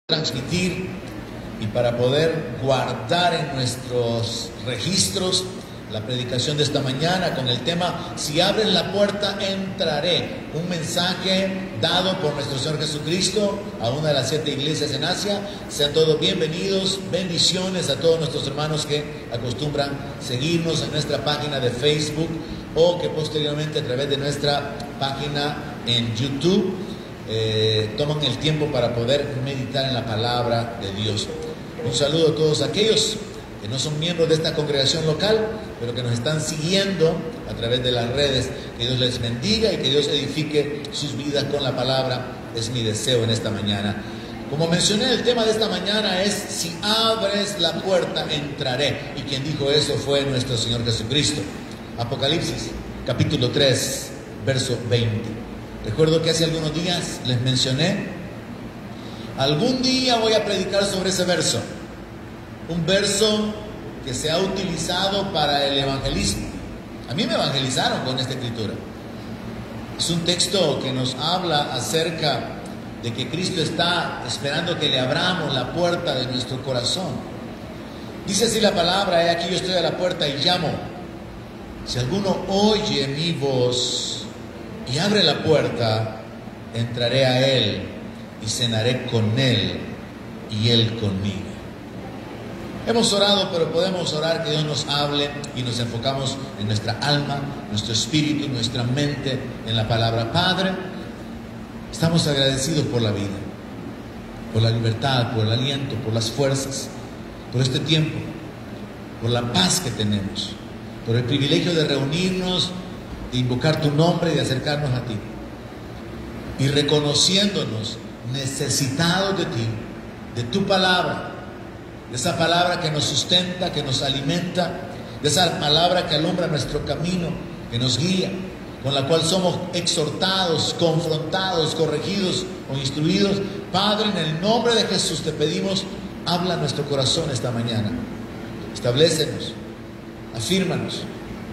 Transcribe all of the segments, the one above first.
transmitir y para poder guardar en nuestros registros la predicación de esta mañana con el tema "Si abres la puerta, entraré", un mensaje dado por nuestro Señor Jesucristo a una de las 7 iglesias en Asia. Sean todos bienvenidos, bendiciones a todos nuestros hermanos que acostumbran seguirnos en nuestra página de Facebook o que posteriormente a través de nuestra página en YouTube toman el tiempo para poder meditar en la palabra de Dios. Un saludo a todos aquellos que no son miembros de esta congregación local, pero que nos están siguiendo a través de las redes. Que Dios les bendiga y que Dios edifique sus vidas con la palabra. Es mi deseo en esta mañana. Como mencioné, el tema de esta mañana es "Si abres la puerta, entraré". Y quien dijo eso fue nuestro Señor Jesucristo. Apocalipsis, capítulo 3, verso 20. Recuerdo que hace algunos días les mencioné, algún día voy a predicar sobre ese verso. Un verso que se ha utilizado para el evangelismo. A mí me evangelizaron con esta escritura. Es un texto que nos habla acerca de que Cristo está esperando que le abramos la puerta de nuestro corazón. Dice así la palabra: "He aquí yo estoy a la puerta y llamo. Si alguno oye mi voz y abre la puerta, entraré a él y cenaré con él y él conmigo". Hemos orado, pero podemos orar que Dios nos hable y nos enfocamos en nuestra alma, nuestro espíritu, nuestra mente, en la palabra. Padre, estamos agradecidos por la vida, por la libertad, por el aliento, por las fuerzas, por este tiempo, por la paz que tenemos, por el privilegio de reunirnos, de invocar tu nombre y de acercarnos a ti, y reconociéndonos necesitados de ti, de tu palabra, de esa palabra que nos sustenta, que nos alimenta, de esa palabra que alumbra nuestro camino, que nos guía, con la cual somos exhortados, confrontados, corregidos o instruidos. Padre, en el nombre de Jesús te pedimos, habla nuestro corazón esta mañana. Establécenos, afírmanos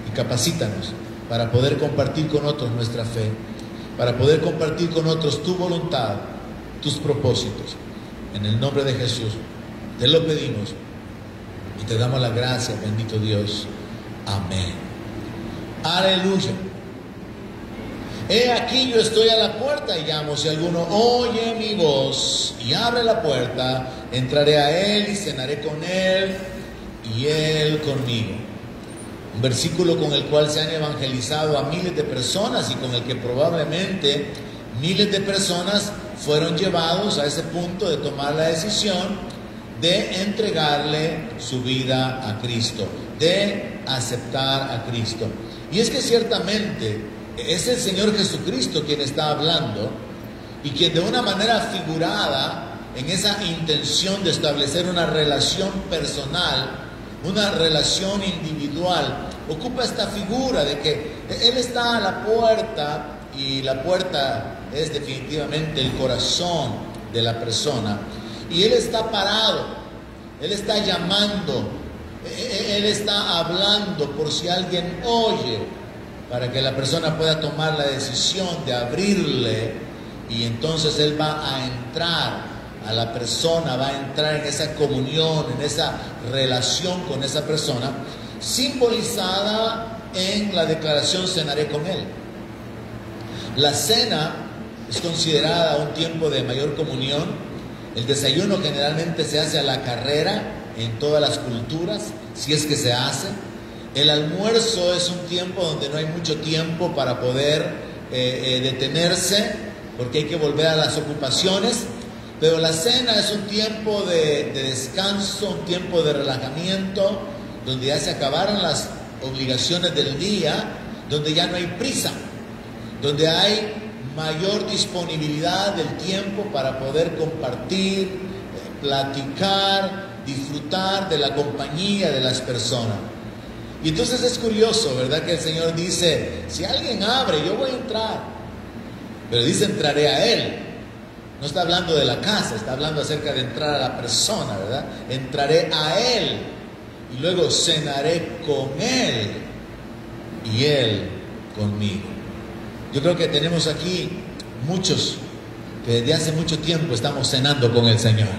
y capacítanos para poder compartir con otros nuestra fe, para poder compartir con otros tu voluntad, tus propósitos. En el nombre de Jesús te lo pedimos y te damos las gracias, bendito Dios. Amén. Aleluya. He aquí yo estoy a la puerta y llamo. Si alguno oye mi voz y abre la puerta, entraré a él y cenaré con él y él conmigo. Un versículo con el cual se han evangelizado a miles de personas y con el que probablemente miles de personas fueron llevados a ese punto de tomar la decisión de entregarle su vida a Cristo, de aceptar a Cristo. Y es que ciertamente es el Señor Jesucristo quien está hablando y quien de una manera figurada, en esa intención de establecer una relación personal, una relación individual, ocupa esta figura de que Él está a la puerta, y la puerta es definitivamente el corazón de la persona, y Él está parado, Él está llamando, Él está hablando por si alguien oye, para que la persona pueda tomar la decisión de abrirle, y entonces Él va a entrar a la persona, va a entrar en esa comunión, en esa relación con esa persona, simbolizada en la declaración "cenaré con él". La cena es considerada un tiempo de mayor comunión. El desayuno generalmente se hace a la carrera en todas las culturas, si es que se hace. El almuerzo es un tiempo donde no hay mucho tiempo para poder detenerse, porque hay que volver a las ocupaciones. Pero la cena es un tiempo de descanso, un tiempo de relajamiento, donde ya se acabaron las obligaciones del día, donde ya no hay prisa, donde hay mayor disponibilidad del tiempo para poder compartir, platicar, disfrutar de la compañía de las personas. Y entonces es curioso, ¿verdad? Que el Señor dice: si alguien abre, yo voy a entrar. Pero dice: entraré a él. No está hablando de la casa, está hablando acerca de entrar a la persona, ¿verdad? Entraré a él y luego cenaré con él y él conmigo. Yo creo que tenemos aquí muchos que desde hace mucho tiempo estamos cenando con el Señor.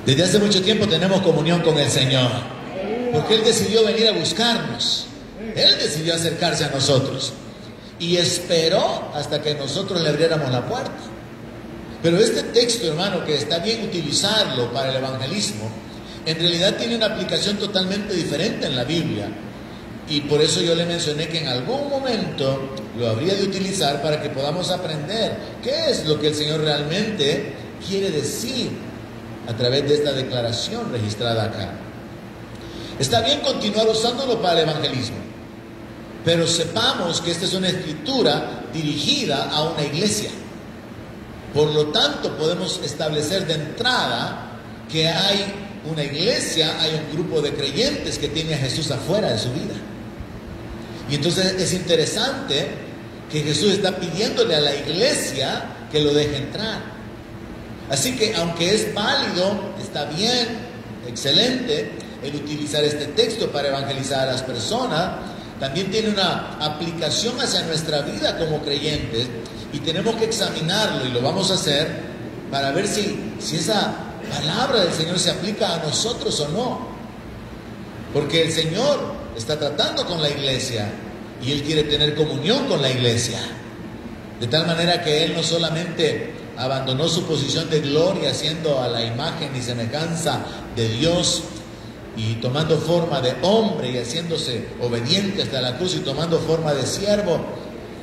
Desde hace mucho tiempo tenemos comunión con el Señor, porque Él decidió venir a buscarnos. Él decidió acercarse a nosotros y esperó hasta que nosotros le abriéramos la puerta. Pero este texto, hermano, que está bien utilizarlo para el evangelismo, en realidad tiene una aplicación totalmente diferente en la Biblia. Y por eso yo le mencioné que en algún momento lo habría de utilizar para que podamos aprender qué es lo que el Señor realmente quiere decir a través de esta declaración registrada acá. Está bien continuar usándolo para el evangelismo, pero sepamos que esta es una escritura dirigida a una iglesia. Por lo tanto, podemos establecer de entrada que hay una iglesia, hay un grupo de creyentes que tiene a Jesús afuera de su vida. Y entonces es interesante que Jesús está pidiéndole a la iglesia que lo deje entrar. Así que aunque es válido, está bien, excelente el utilizar este texto para evangelizar a las personas, también tiene una aplicación hacia nuestra vida como creyentes y tenemos que examinarlo, y lo vamos a hacer para ver si esa palabra del Señor se aplica a nosotros o no. Porque el Señor está tratando con la iglesia y Él quiere tener comunión con la iglesia, de tal manera que Él no solamente abandonó su posición de gloria siendo a la imagen y semejanza de Dios y tomando forma de hombre y haciéndose obediente hasta la cruz y tomando forma de siervo,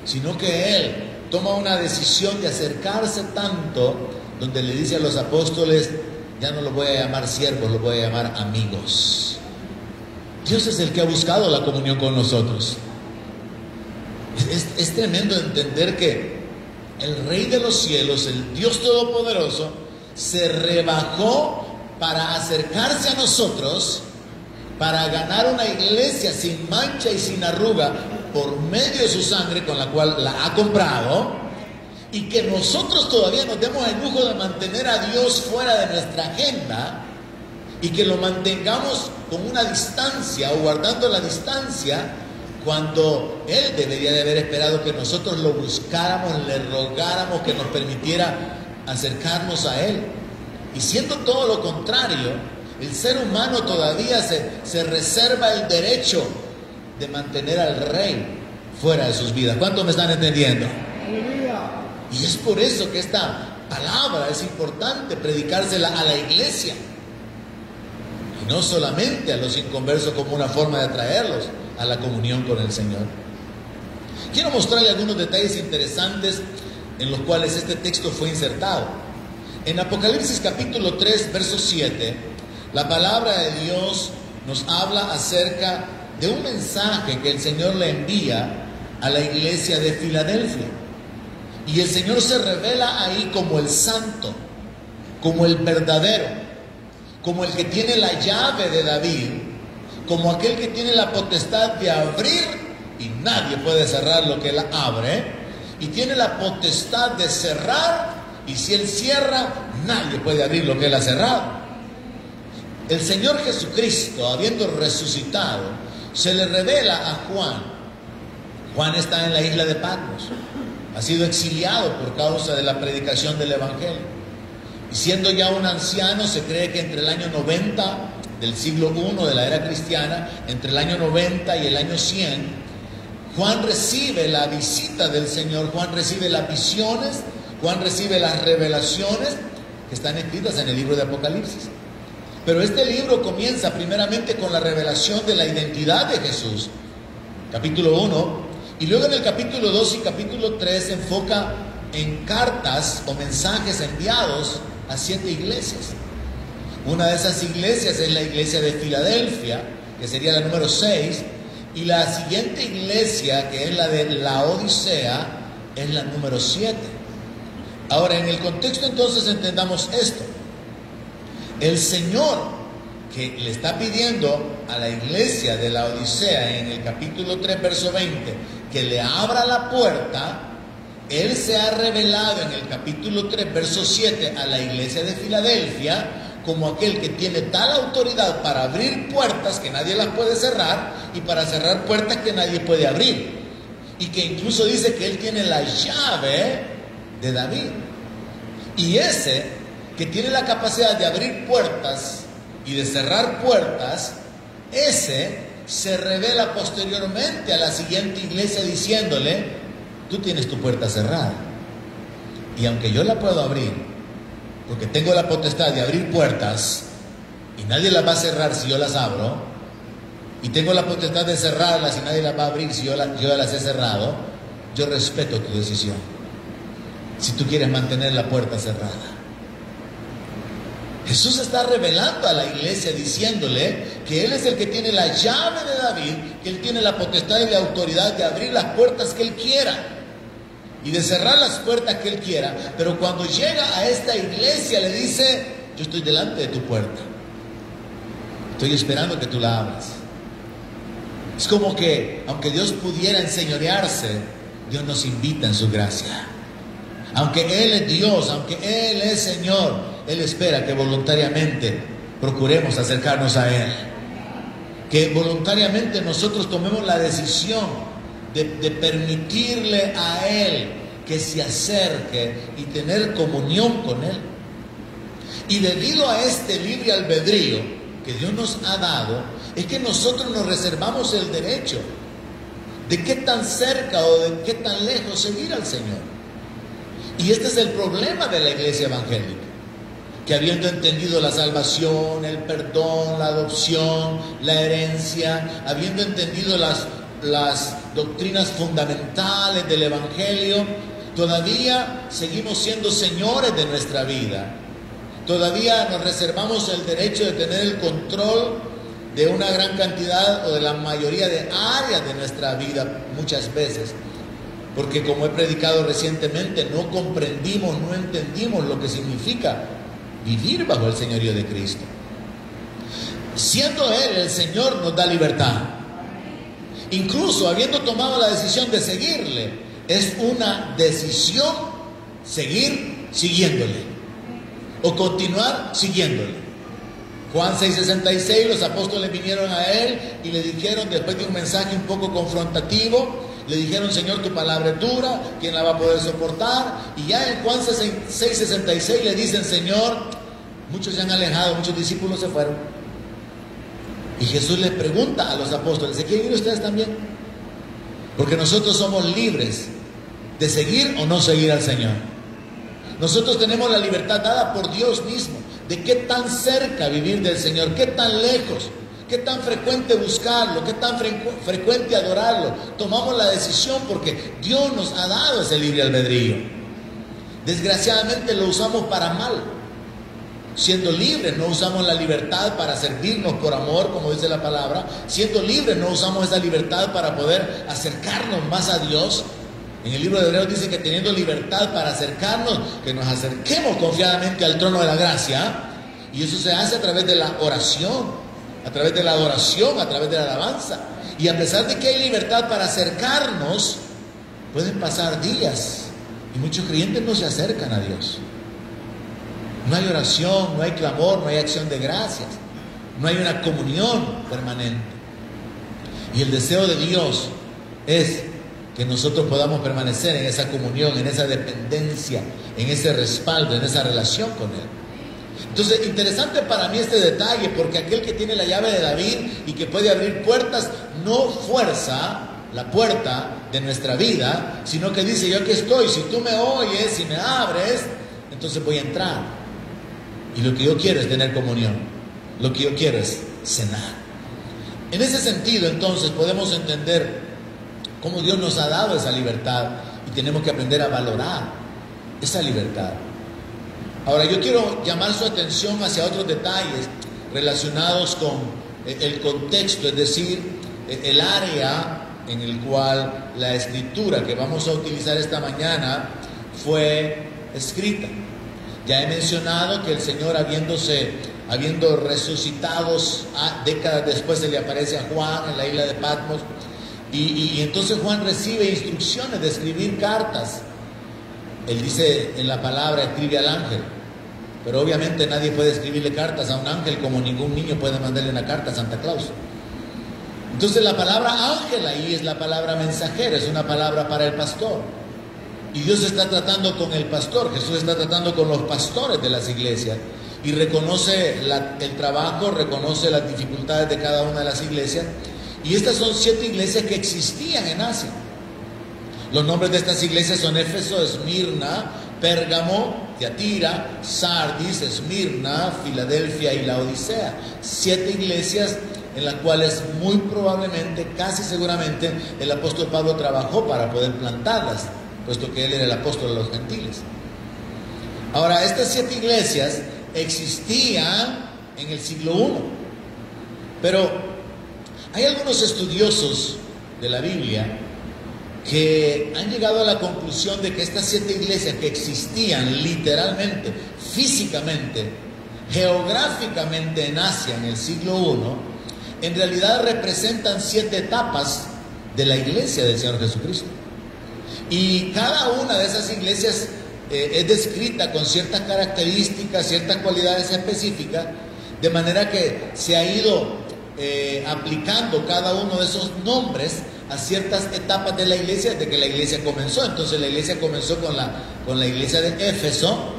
sino que Él toma una decisión de acercarse tanto, donde le dice a los apóstoles: ya no los voy a llamar siervos, los voy a llamar amigos. Dios es el que ha buscado la comunión con nosotros. Es tremendo entender que el Rey de los cielos, el Dios Todopoderoso, se rebajó para acercarse a nosotros, para ganar una iglesia sin mancha y sin arruga por medio de su sangre con la cual la ha comprado, y que nosotros todavía nos demos el lujo de mantener a Dios fuera de nuestra agenda y que lo mantengamos con una distancia o guardando la distancia, cuando Él debería de haber esperado que nosotros lo buscáramos, le rogáramos que nos permitiera acercarnos a Él. Y siendo todo lo contrario, el ser humano todavía se reserva el derecho de mantener al Rey fuera de sus vidas. ¿Cuántos me están entendiendo? Y es por eso que esta palabra es importante predicársela a la iglesia, y no solamente a los inconversos como una forma de atraerlos a la comunión con el Señor. Quiero mostrarle algunos detalles interesantes en los cuales este texto fue insertado. En Apocalipsis capítulo 3, verso 7, la palabra de Dios nos habla acerca de un mensaje que el Señor le envía a la iglesia de Filadelfia. Y el Señor se revela ahí como el santo, como el verdadero, como el que tiene la llave de David, como aquel que tiene la potestad de abrir y nadie puede cerrar lo que Él abre, y tiene la potestad de cerrar, y si Él cierra, nadie puede abrir lo que Él ha cerrado. El Señor Jesucristo, habiendo resucitado, se le revela a Juan. Juan está en la isla de Patmos, ha sido exiliado por causa de la predicación del Evangelio, y siendo ya un anciano, se cree que entre el año 90 del siglo I de la era cristiana, entre el año 90 y el año 100, Juan recibe la visita del Señor, Juan recibe las visiones, Juan recibe las revelaciones que están escritas en el libro de Apocalipsis. Pero este libro comienza primeramente con la revelación de la identidad de Jesús, capítulo 1, y luego en el capítulo 2 y capítulo 3 se enfoca en cartas o mensajes enviados a 7 iglesias. Una de esas iglesias es la iglesia de Filadelfia, que sería la número 6, y la siguiente iglesia, que es la de Laodicea, es la número 7. Ahora, en el contexto entonces entendamos esto. El Señor que le está pidiendo a la iglesia de Laodicea en el capítulo 3, verso 20, que le abra la puerta, Él se ha revelado en el capítulo 3, verso 7 a la iglesia de Filadelfia como aquel que tiene tal autoridad para abrir puertas que nadie las puede cerrar y para cerrar puertas que nadie puede abrir. Y que incluso dice que Él tiene la llave de David. Y ese que tiene la capacidad de abrir puertas y de cerrar puertas, ese se revela posteriormente a la siguiente iglesia diciéndole: tú tienes tu puerta cerrada, y aunque yo la puedo abrir, porque tengo la potestad de abrir puertas, y nadie las va a cerrar si yo las abro, y tengo la potestad de cerrarlas y nadie las va a abrir si yo las he cerrado, yo respeto tu decisión, si tú quieres mantener la puerta cerrada. Jesús está revelando a la iglesia diciéndole que Él es el que tiene la llave de David, que Él tiene la potestad y la autoridad de abrir las puertas que Él quiera y de cerrar las puertas que Él quiera. Pero cuando llega a esta iglesia le dice: yo estoy delante de tu puerta, estoy esperando que tú la abras. Es como que aunque Dios pudiera enseñorearse, Dios nos invita en su gracia. Aunque Él es Dios, aunque Él es Señor, Él espera que voluntariamente procuremos acercarnos a Él. Que voluntariamente nosotros tomemos la decisión de permitirle a Él que se acerque y tener comunión con Él. Y debido a este libre albedrío que Dios nos ha dado, es que nosotros nos reservamos el derecho de qué tan cerca o de qué tan lejos seguir al Señor. Y este es el problema de la iglesia evangélica, que habiendo entendido la salvación, el perdón, la adopción, la herencia, habiendo entendido las doctrinas fundamentales del evangelio, todavía seguimos siendo señores de nuestra vida. Todavía nos reservamos el derecho de tener el control de una gran cantidad o de la mayoría de áreas de nuestra vida muchas veces. Porque como he predicado recientemente, no comprendimos, no entendimos lo que significa vivir bajo el señorío de Cristo. Siendo Él el Señor, nos da libertad. Incluso habiendo tomado la decisión de seguirle, es una decisión seguir siguiéndole o continuar siguiéndole. Juan 6:66, los apóstoles vinieron a Él y le dijeron, después de un mensaje un poco confrontativo, le dijeron: Señor, tu palabra es dura, ¿quién la va a poder soportar? Y ya en Juan 6:66 le dicen: Señor, muchos se han alejado, muchos discípulos se fueron. Y Jesús les pregunta a los apóstoles: ¿se quieren ir ustedes también? Porque nosotros somos libres de seguir o no seguir al Señor. Nosotros tenemos la libertad dada por Dios mismo de qué tan cerca vivir del Señor, qué tan lejos, qué tan frecuente buscarlo, qué tan frecuente adorarlo. Tomamos la decisión porque Dios nos ha dado ese libre albedrío. Desgraciadamente lo usamos para mal. Siendo libres no usamos la libertad para servirnos por amor, como dice la palabra. Siendo libres no usamos esa libertad para poder acercarnos más a Dios. En el libro de Hebreos dice que teniendo libertad para acercarnos, que nos acerquemos confiadamente al trono de la gracia. Y eso se hace a través de la oración, a través de la adoración, a través de la alabanza. Y a pesar de que hay libertad para acercarnos, pueden pasar días y muchos creyentes no se acercan a Dios. No hay oración, no hay clamor, no hay acción de gracias, no hay una comunión permanente. Y el deseo de Dios es que nosotros podamos permanecer en esa comunión, en esa dependencia, en ese respaldo, en esa relación con Él. Entonces, interesante para mí este detalle, porque aquel que tiene la llave de David y que puede abrir puertas, no fuerza la puerta de nuestra vida, sino que dice: yo aquí estoy, si tú me oyes, si me abres, entonces voy a entrar. Y lo que yo quiero es tener comunión, lo que yo quiero es cenar. En ese sentido, entonces, podemos entender cómo Dios nos ha dado esa libertad y tenemos que aprender a valorar esa libertad. Ahora, yo quiero llamar su atención hacia otros detalles relacionados con el contexto, es decir, el área en el cual la escritura que vamos a utilizar esta mañana fue escrita. Ya he mencionado que el Señor, habiendo resucitado décadas después, se le aparece a Juan en la isla de Patmos, y entonces Juan recibe instrucciones de escribir cartas. Él dice en la palabra: escribe al ángel. Pero obviamente nadie puede escribirle cartas a un ángel, como ningún niño puede mandarle una carta a Santa Claus. Entonces la palabra ángel ahí es la palabra mensajero, es una palabra para el pastor. Y Dios está tratando con el pastor, Jesús está tratando con los pastores de las iglesias y reconoce el trabajo, reconoce las dificultades de cada una de las iglesias. Y estas son 7 iglesias que existían en Asia. Los nombres de estas iglesias son Éfeso, Esmirna, Pérgamo, Tiatira, Sardis, Esmirna, Filadelfia y Laodicea. 7 iglesias en las cuales muy probablemente, casi seguramente, el apóstol Pablo trabajó para poder plantarlas, puesto que él era el apóstol de los gentiles. Ahora, estas 7 iglesias existían en el siglo I, pero hay algunos estudiosos de la Biblia que han llegado a la conclusión de que estas 7 iglesias que existían literalmente, físicamente, geográficamente en Asia en el siglo I, en realidad representan 7 etapas de la iglesia del Señor Jesucristo. Y cada una de esas iglesias es descrita con ciertas características, ciertas cualidades específicas, de manera que se ha ido aplicando cada uno de esos nombres a ciertas etapas de la iglesia desde que la iglesia comenzó. Entonces la iglesia comenzó con la iglesia de Éfeso,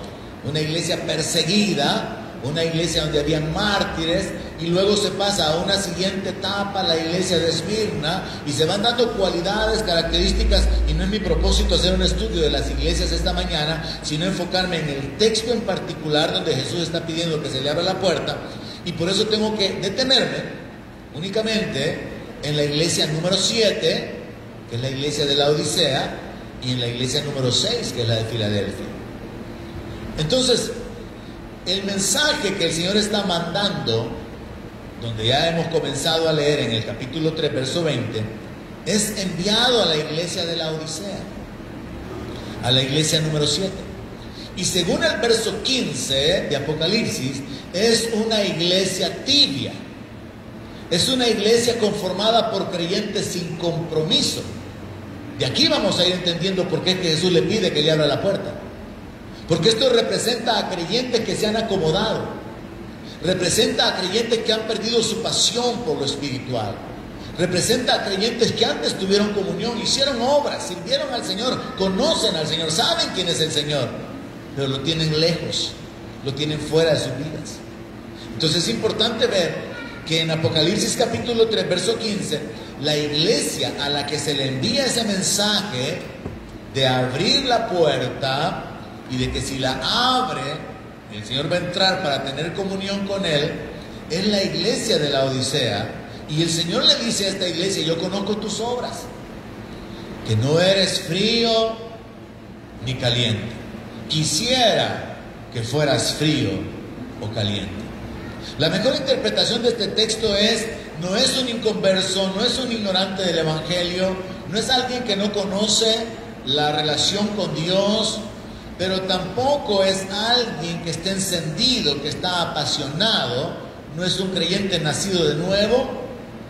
una iglesia perseguida, una iglesia donde había mártires, y luego se pasa a una siguiente etapa, la iglesia de Esmirna, y se van dando cualidades, características, y no es mi propósito hacer un estudio de las iglesias esta mañana, sino enfocarme en el texto en particular donde Jesús está pidiendo que se le abra la puerta, y por eso tengo que detenerme únicamente en la iglesia número 7, que es la iglesia de Laodicea, y en la iglesia número 6, que es la de Filadelfia. Entonces, el mensaje que el Señor está mandando, donde ya hemos comenzado a leer en el capítulo 3, verso 20, es enviado a la iglesia de Laodicea, a la iglesia número 7. Y según el verso 15 de Apocalipsis, es una iglesia tibia. Es una iglesia conformada por creyentes sin compromiso. De aquí vamos a ir entendiendo por qué es que Jesús le pide que le abra la puerta. Porque esto representa a creyentes que se han acomodado. Representa a creyentes que han perdido su pasión por lo espiritual. Representa a creyentes que antes tuvieron comunión, hicieron obras, sirvieron al Señor, conocen al Señor, saben quién es el Señor, pero lo tienen lejos, lo tienen fuera de sus vidas. Entonces es importante ver que en Apocalipsis capítulo 3, verso 15, la iglesia a la que se le envía ese mensaje de abrir la puerta y de que si la abre, el Señor va a entrar para tener comunión con Él, es la iglesia de la Odisea. Y el Señor le dice a esta iglesia: yo conozco tus obras, que no eres frío ni caliente. Quisiera que fueras frío o caliente. La mejor interpretación de este texto es: no es un inconverso, no es un ignorante del Evangelio, no es alguien que no conoce la relación con Dios, pero tampoco es alguien que esté encendido, que está apasionado, no es un creyente nacido de nuevo,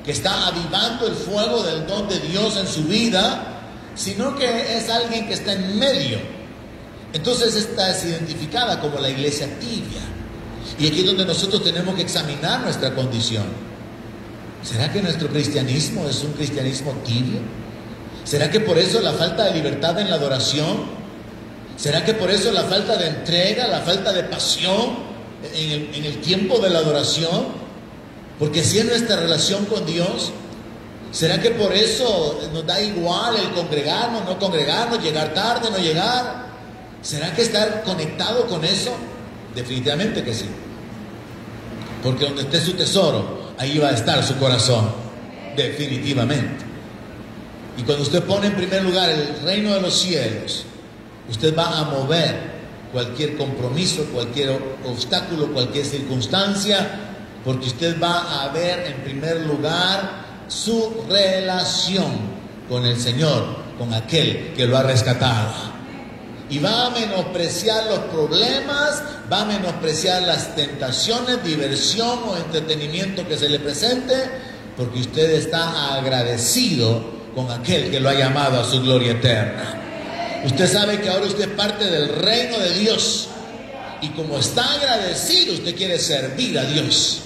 que está avivando el fuego del don de Dios en su vida, sino que es alguien que está en medio. Entonces esta es identificada como la iglesia tibia. Y aquí es donde nosotros tenemos que examinar nuestra condición. ¿Será que nuestro cristianismo es un cristianismo tibio? ¿Será que por eso la falta de libertad en la adoración? ¿Será que por eso la falta de entrega, la falta de pasión en el tiempo de la adoración? Porque si es nuestra relación con Dios, ¿será que por eso nos da igual el congregarnos, no congregarnos, llegar tarde, no llegar? ¿Será que estar conectado con eso? Definitivamente que sí. Porque donde esté su tesoro, ahí va a estar su corazón. Definitivamente. Y cuando usted pone en primer lugar el reino de los cielos, usted va a mover cualquier compromiso, cualquier obstáculo, cualquier circunstancia, porque usted va a ver en primer lugar su relación con el Señor, con aquel que lo ha rescatado. Y va a menospreciar los problemas, va a menospreciar las tentaciones, diversión o entretenimiento que se le presente, porque usted está agradecido con aquel que lo ha llamado a su gloria eterna. Usted sabe que ahora usted es parte del reino de Dios, y como está agradecido, usted quiere servir a Dios.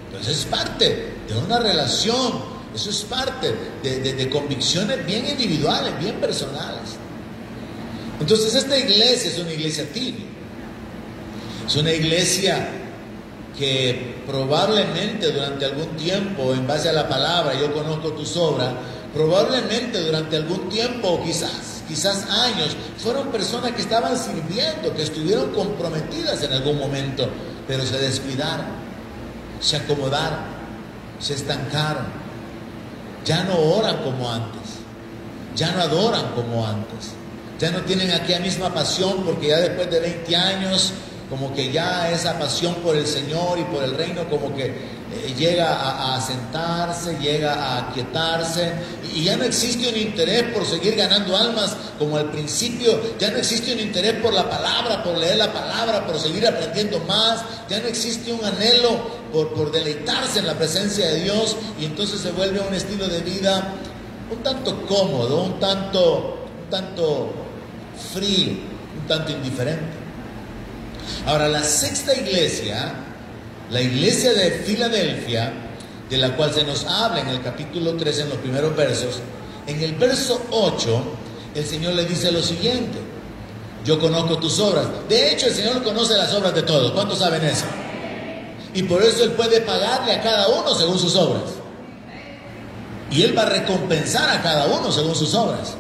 Entonces es parte de una relación, eso es parte de convicciones bien individuales, bien personales. Entonces esta iglesia es una iglesia tibia. Es una iglesia que probablemente durante algún tiempo, en base a la palabra, yo conozco tus obras, probablemente durante algún tiempo, o quizás años, fueron personas que estaban sirviendo, que estuvieron comprometidas en algún momento, pero se descuidaron, se acomodaron, se estancaron, ya no oran como antes, ya no adoran como antes, ya no tienen aquella misma pasión, porque ya después de 20 años, como que ya esa pasión por el Señor y por el reino como que llega a sentarse, llega a aquietarse, y ya no existe un interés por seguir ganando almas como al principio, ya no existe un interés por la palabra, por leer la palabra, por seguir aprendiendo más, ya no existe un anhelo por deleitarse en la presencia de Dios, y entonces se vuelve un estilo de vida un tanto cómodo, un tanto frío, un tanto indiferente. Ahora, la sexta iglesia, la iglesia de Filadelfia, de la cual se nos habla en el capítulo 3, en los primeros versos, en el verso 8, el Señor le dice lo siguiente: yo conozco tus obras. De hecho, el Señor conoce las obras de todos. ¿Cuántos saben eso? Y por eso Él puede pagarle a cada uno según sus obras. Y Él va a recompensar a cada uno según sus obras.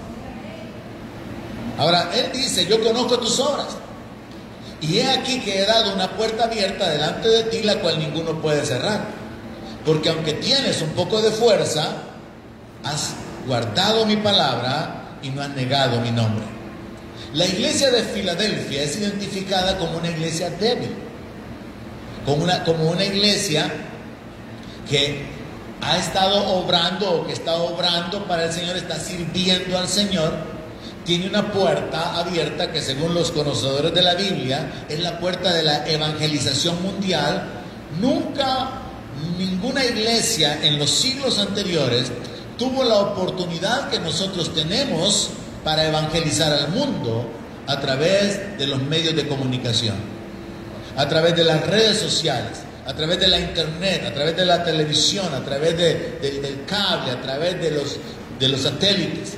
Ahora, Él dice, yo conozco tus obras. Y he aquí que he dado una puerta abierta delante de ti, la cual ninguno puede cerrar. Porque aunque tienes un poco de fuerza, has guardado mi palabra y no has negado mi nombre. La iglesia de Filadelfia es identificada como una iglesia débil, como una iglesia que ha estado obrando, o que está obrando para el Señor, está sirviendo al Señor. Tiene una puerta abierta que, según los conocedores de la Biblia, es la puerta de la evangelización mundial. Nunca ninguna iglesia en los siglos anteriores tuvo la oportunidad que nosotros tenemos para evangelizar al mundo a través de los medios de comunicación, a través de las redes sociales, a través de la internet, a través de la televisión, a través del cable, a través de los satélites.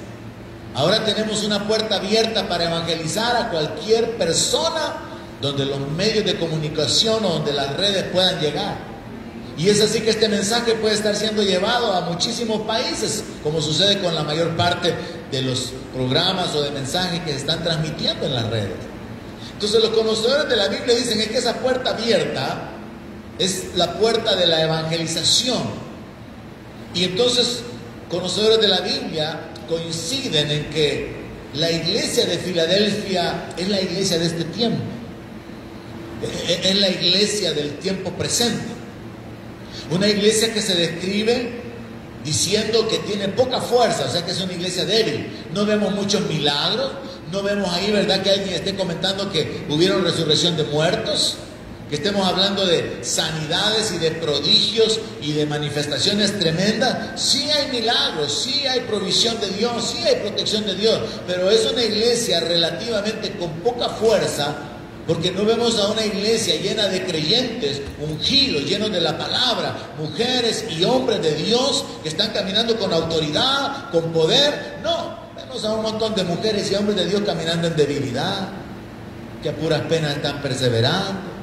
Ahora tenemos una puerta abierta para evangelizar a cualquier persona donde los medios de comunicación o donde las redes puedan llegar. Y es así que este mensaje puede estar siendo llevado a muchísimos países, como sucede con la mayor parte de los programas o de mensajes que se están transmitiendo en las redes. Entonces los conocedores de la Biblia dicen que esa puerta abierta es la puerta de la evangelización. Y entonces conocedores de la Biblia coinciden en que la iglesia de Filadelfia es la iglesia de este tiempo, es la iglesia del tiempo presente, una iglesia que se describe diciendo que tiene poca fuerza, o sea que es una iglesia débil. No vemos muchos milagros, no vemos ahí, ¿verdad?, que alguien esté comentando que hubieron resurrección de muertos, que estemos hablando de sanidades y de prodigios y de manifestaciones tremendas. Sí hay milagros, sí hay provisión de Dios, sí hay protección de Dios, pero es una iglesia relativamente con poca fuerza, porque no vemos a una iglesia llena de creyentes, ungidos, llenos de la palabra, mujeres y hombres de Dios que están caminando con autoridad, con poder. No, vemos a un montón de mujeres y hombres de Dios caminando en debilidad, que a puras penas están perseverando,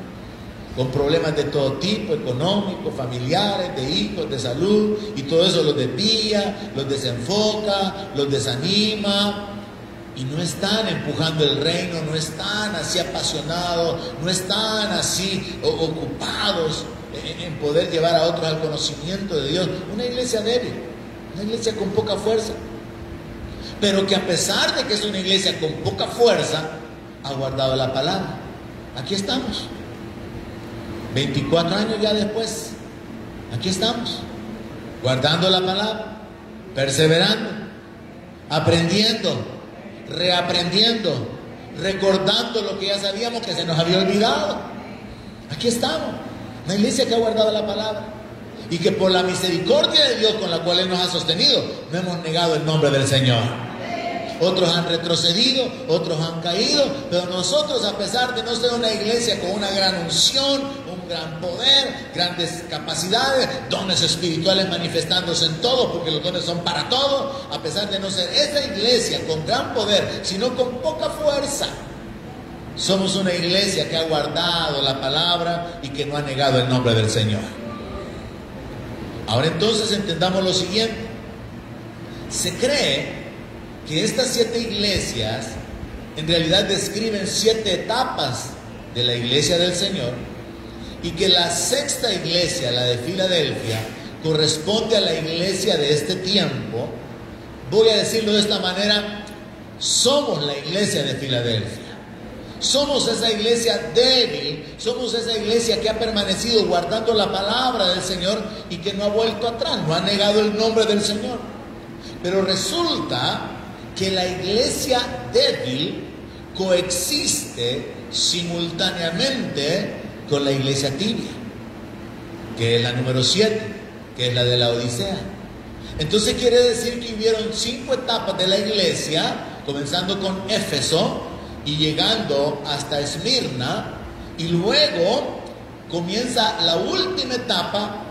con problemas de todo tipo, económicos, familiares, de hijos, de salud, y todo eso los desvía, los desenfoca, los desanima, y no están empujando el reino, no están así apasionados, no están así ocupados en poder llevar a otros al conocimiento de Dios. Una iglesia débil, una iglesia con poca fuerza, pero que a pesar de que es una iglesia con poca fuerza, ha guardado la palabra. Aquí estamos. 24 años ya después, aquí estamos, guardando la palabra, perseverando, aprendiendo, reaprendiendo, recordando lo que ya sabíamos que se nos había olvidado. Aquí estamos, una iglesia que ha guardado la palabra y que por la misericordia de Dios con la cual Él nos ha sostenido, no hemos negado el nombre del Señor. Otros han retrocedido, otros han caído, pero nosotros, a pesar de no ser una iglesia con una gran unción, un con gran poder, grandes capacidades, dones espirituales manifestándose en todo, porque los dones son para todo, a pesar de no ser esa iglesia con gran poder, sino con poca fuerza. Somos una iglesia que ha guardado la palabra y que no ha negado el nombre del Señor. Ahora entonces entendamos lo siguiente. Se cree que estas 7 iglesias en realidad describen 7 etapas de la iglesia del Señor, y que la 6ª iglesia, la de Filadelfia, corresponde a la iglesia de este tiempo. Voy a decirlo de esta manera: somos la iglesia de Filadelfia. Somos esa iglesia débil, somos esa iglesia que ha permanecido guardando la palabra del Señor y que no ha vuelto atrás, no ha negado el nombre del Señor. Pero resulta que la iglesia débil coexiste simultáneamente con la iglesia tibia, que es la número 7, que es la de la Odisea. Entonces quiere decir que hubieron 5 etapas de la iglesia, comenzando con Éfeso y llegando hasta Esmirna, y luego comienza la última etapa,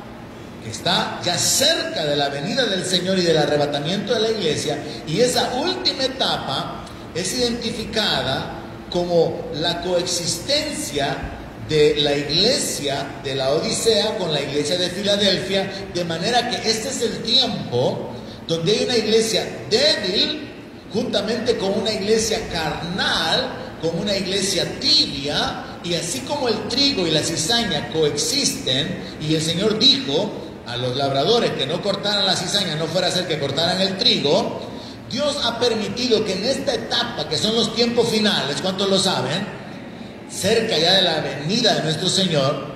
que está ya cerca de la venida del Señor y del arrebatamiento de la iglesia, y esa última etapa es identificada como la coexistencia de la iglesia de la Odisea con la iglesia de Filadelfia, de manera que este es el tiempo donde hay una iglesia débil juntamente con una iglesia carnal, con una iglesia tibia, y así como el trigo y la cizaña coexisten, y el Señor dijo a los labradores que no cortaran la cizaña, no fuera a ser que cortaran el trigo, Dios ha permitido que en esta etapa, que son los tiempos finales, ¿cuántos lo saben?, cerca ya de la venida de nuestro Señor,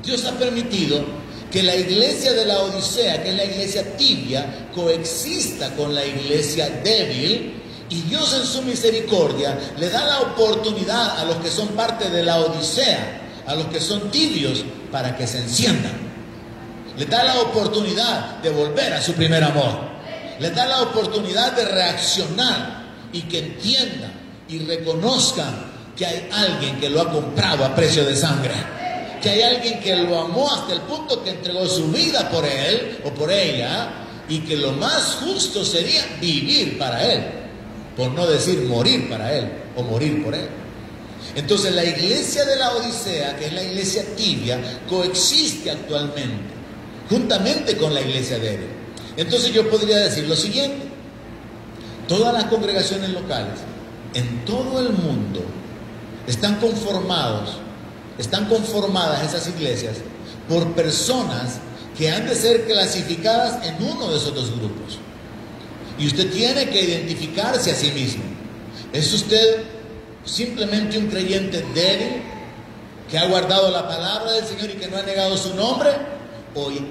Dios ha permitido que la iglesia de la Odisea, que es la iglesia tibia, coexista con la iglesia débil, y Dios en su misericordia le da la oportunidad a los que son parte de la Odisea, a los que son tibios, para que se enciendan. Les da la oportunidad de volver a su primer amor. Les da la oportunidad de reaccionar y que entiendan y reconozcan que hay alguien que lo ha comprado a precio de sangre, que hay alguien que lo amó hasta el punto que entregó su vida por él o por ella, y que lo más justo sería vivir para él, por no decir morir para él o morir por él. Entonces la iglesia de la Odisea, que es la iglesia tibia, coexiste actualmente juntamente con la iglesia débil. Entonces yo podría decir lo siguiente: todas las congregaciones locales en todo el mundo están conformadas esas iglesias por personas que han de ser clasificadas en uno de esos 2 grupos. Y usted tiene que identificarse a sí mismo. ¿Es usted simplemente un creyente débil que ha guardado la palabra del Señor y que no ha negado su nombre?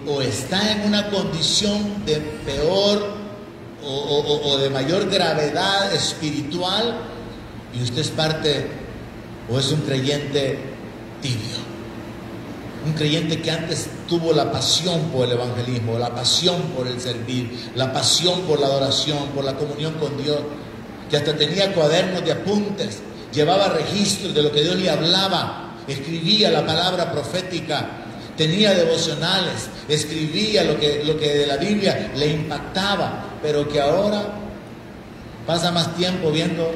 ¿O está en una condición de peor o de mayor gravedad espiritual, y usted es parte, o es un creyente tibio? Un creyente que antes tuvo la pasión por el evangelismo, la pasión por el servir, la pasión por la adoración, por la comunión con Dios, que hasta tenía cuadernos de apuntes, llevaba registros de lo que Dios le hablaba, escribía la palabra profética, tenía devocionales, escribía lo que de la Biblia le impactaba, pero que ahora pasa más tiempo viendo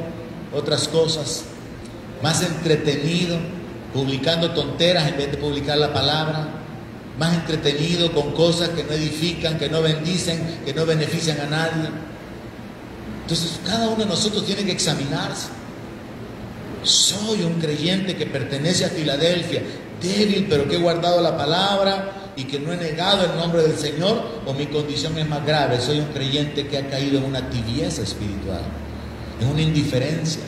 otras cosas, más entretenido, publicando tonteras en vez de publicar la palabra, más entretenido con cosas que no edifican, que no bendicen, que no benefician a nadie. Entonces cada uno de nosotros tiene que examinarse. Soy un creyente que pertenece a Filadelfia, débil pero que he guardado la palabra y que no he negado el nombre del Señor, o mi condición es más grave, soy un creyente que ha caído en una tibieza espiritual, en una indiferencia,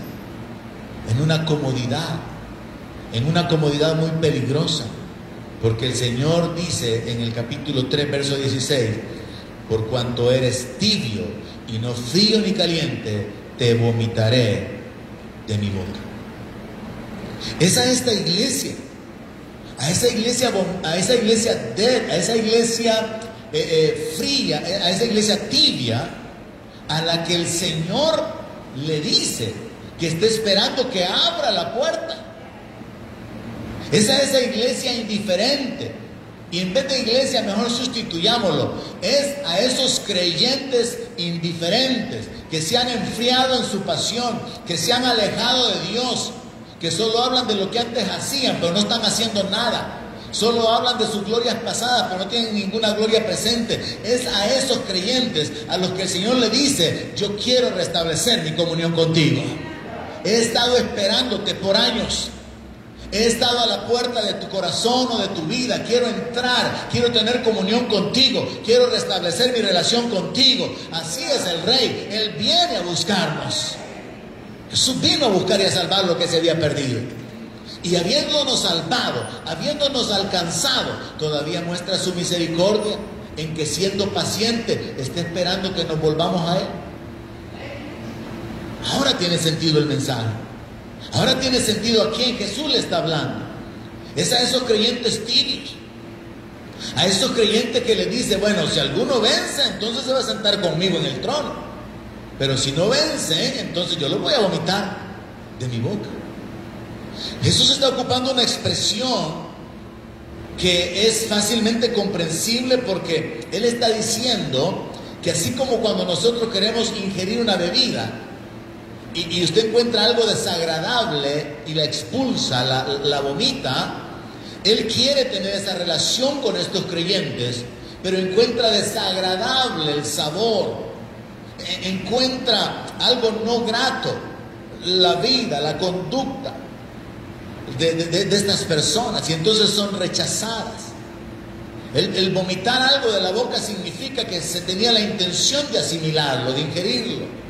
en una comodidad muy peligrosa, porque el Señor dice en el capítulo 3, verso 16: por cuanto eres tibio y no frío ni caliente, te vomitaré de mi boca. Esa es esta iglesia, a esa iglesia fría, a esa iglesia tibia, a la que el Señor le dice que está esperando que abra la puerta. Es a esa iglesia indiferente. Y en vez de iglesia, mejor sustituyámoslo. Es a esos creyentes indiferentes que se han enfriado en su pasión, que se han alejado de Dios, que solo hablan de lo que antes hacían, pero no están haciendo nada. Solo hablan de sus glorias pasadas, pero no tienen ninguna gloria presente. Es a esos creyentes a los que el Señor le dice: yo quiero restablecer mi comunión contigo. He estado esperándote por años. He estado a la puerta de tu corazón o de tu vida. Quiero entrar, quiero tener comunión contigo, quiero restablecer mi relación contigo. Así es el Rey. Él viene a buscarnos. Jesús vino a buscar y a salvar lo que se había perdido. Y habiéndonos salvado, habiéndonos alcanzado, todavía muestra su misericordia en que, siendo paciente, está esperando que nos volvamos a Él. Ahora tiene sentido el mensaje. Ahora tiene sentido a quién Jesús le está hablando. Es a esos creyentes tibios, a esos creyentes que le dice: bueno, si alguno vence, entonces se va a sentar conmigo en el trono, pero si no vence, entonces yo lo voy a vomitar de mi boca. Jesús está ocupando una expresión que es fácilmente comprensible, porque Él está diciendo que así como cuando nosotros queremos ingerir una bebida y usted encuentra algo desagradable y la expulsa, la vomita, Él quiere tener esa relación con estos creyentes, pero encuentra desagradable el sabor, encuentra algo no grato, la vida, la conducta de estas personas, y entonces son rechazadas. El vomitar algo de la boca significa que se tenía la intención de asimilarlo, de ingerirlo.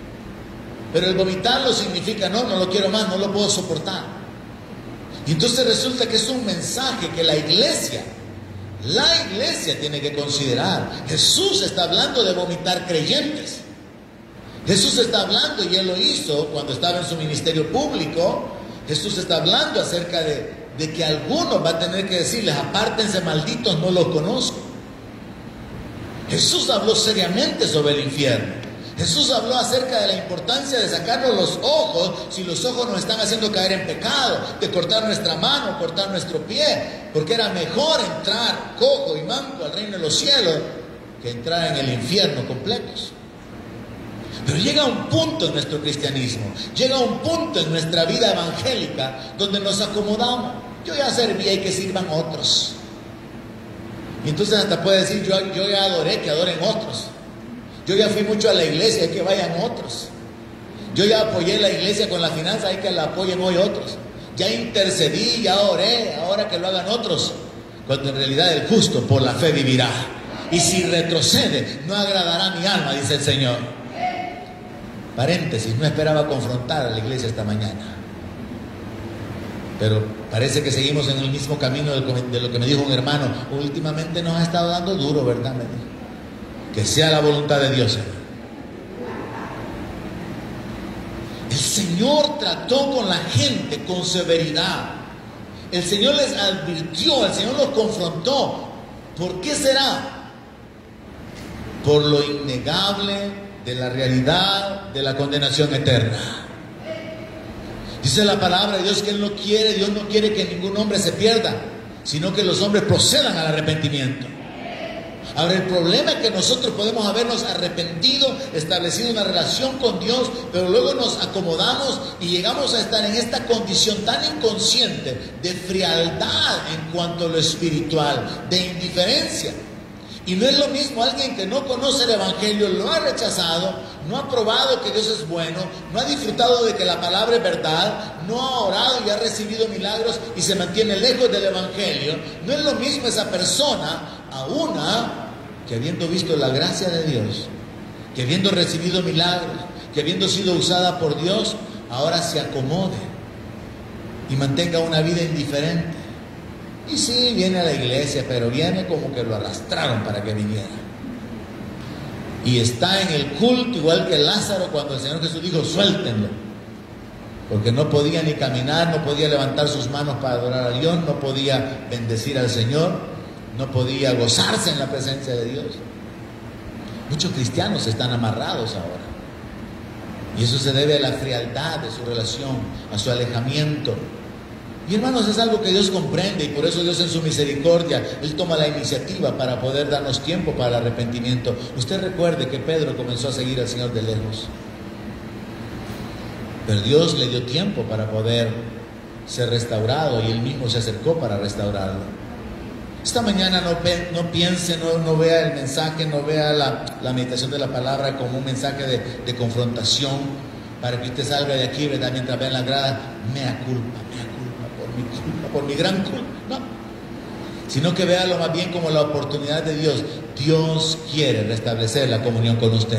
Pero el vomitarlo significa: no lo quiero más, no lo puedo soportar. Y entonces resulta que es un mensaje que la iglesia tiene que considerar. Jesús está hablando de vomitar creyentes. Jesús está hablando, y Él lo hizo cuando estaba en su ministerio público. Jesús está hablando acerca de que algunos va a tener que decirles: apártense, malditos, no los conozco. Jesús habló seriamente sobre el infierno. Jesús habló acerca de la importancia de sacarnos los ojos si los ojos nos están haciendo caer en pecado, de cortar nuestra mano, cortar nuestro pie, porque era mejor entrar cojo y manco al reino de los cielos que entrar en el infierno completos. Pero llega un punto en nuestro cristianismo, llega un punto en nuestra vida evangélica donde nos acomodamos. Yo ya serví, hay que sirvan otros. Y entonces hasta puede decir: yo ya adoré, que adoren otros. Yo ya fui mucho a la iglesia, hay que vayan otros. Yo ya apoyé la iglesia con la finanza, hay que la apoyen hoy otros. Ya intercedí, ya oré, ahora que lo hagan otros. Cuando en realidad el justo por la fe vivirá. Y si retrocede, no agradará mi alma, dice el Señor. Paréntesis, no esperaba confrontar a la iglesia esta mañana, pero parece que seguimos en el mismo camino de lo que me dijo un hermano: últimamente nos ha estado dando duro, ¿verdad? Me dijo. Que sea la voluntad de Dios, hermano. El Señor trató con la gente con severidad. El Señor les advirtió, el Señor los confrontó. ¿Por qué será? Por lo innegable de la realidad de la condenación eterna. Dice la palabra de Dios que Dios no quiere que ningún hombre se pierda, sino que los hombres procedan al arrepentimiento. Ahora, el problema es que nosotros podemos habernos arrepentido, establecido una relación con Dios, pero luego nos acomodamos y llegamos a estar en esta condición tan inconsciente de frialdad en cuanto a lo espiritual, de indiferencia. Y no es lo mismo alguien que no conoce el Evangelio, lo ha rechazado, no ha probado que Dios es bueno, no ha disfrutado de que la palabra es verdad, no ha orado y ha recibido milagros y se mantiene lejos del Evangelio. No es lo mismo esa persona a una que, habiendo visto la gracia de Dios, que habiendo recibido milagros, que habiendo sido usada por Dios, ahora se acomode y mantenga una vida indiferente. Y sí, viene a la iglesia, pero viene como que lo arrastraron para que viniera. Y está en el culto igual que Lázaro, cuando el Señor Jesús dijo: suéltenlo. Porque no podía ni caminar, no podía levantar sus manos para adorar a Dios, no podía bendecir al Señor, no podía gozarse en la presencia de Dios. Muchos cristianos están amarrados ahora. Y eso se debe a la frialdad de su relación, a su alejamiento. Y hermanos, es algo que Dios comprende, y por eso Dios en su misericordia, Él toma la iniciativa para poder darnos tiempo para el arrepentimiento. Usted recuerde que Pedro comenzó a seguir al Señor de lejos, pero Dios le dio tiempo para poder ser restaurado, y Él mismo se acercó para restaurarlo. Esta mañana no piense, no vea el mensaje, no vea la meditación de la palabra como un mensaje de confrontación, para que usted salga de aquí, ¿verdad?, mientras vea en la grada, mea culpa, por mi gran culpa. No, sino que véalo más bien como la oportunidad de Dios. Dios quiere restablecer la comunión con usted.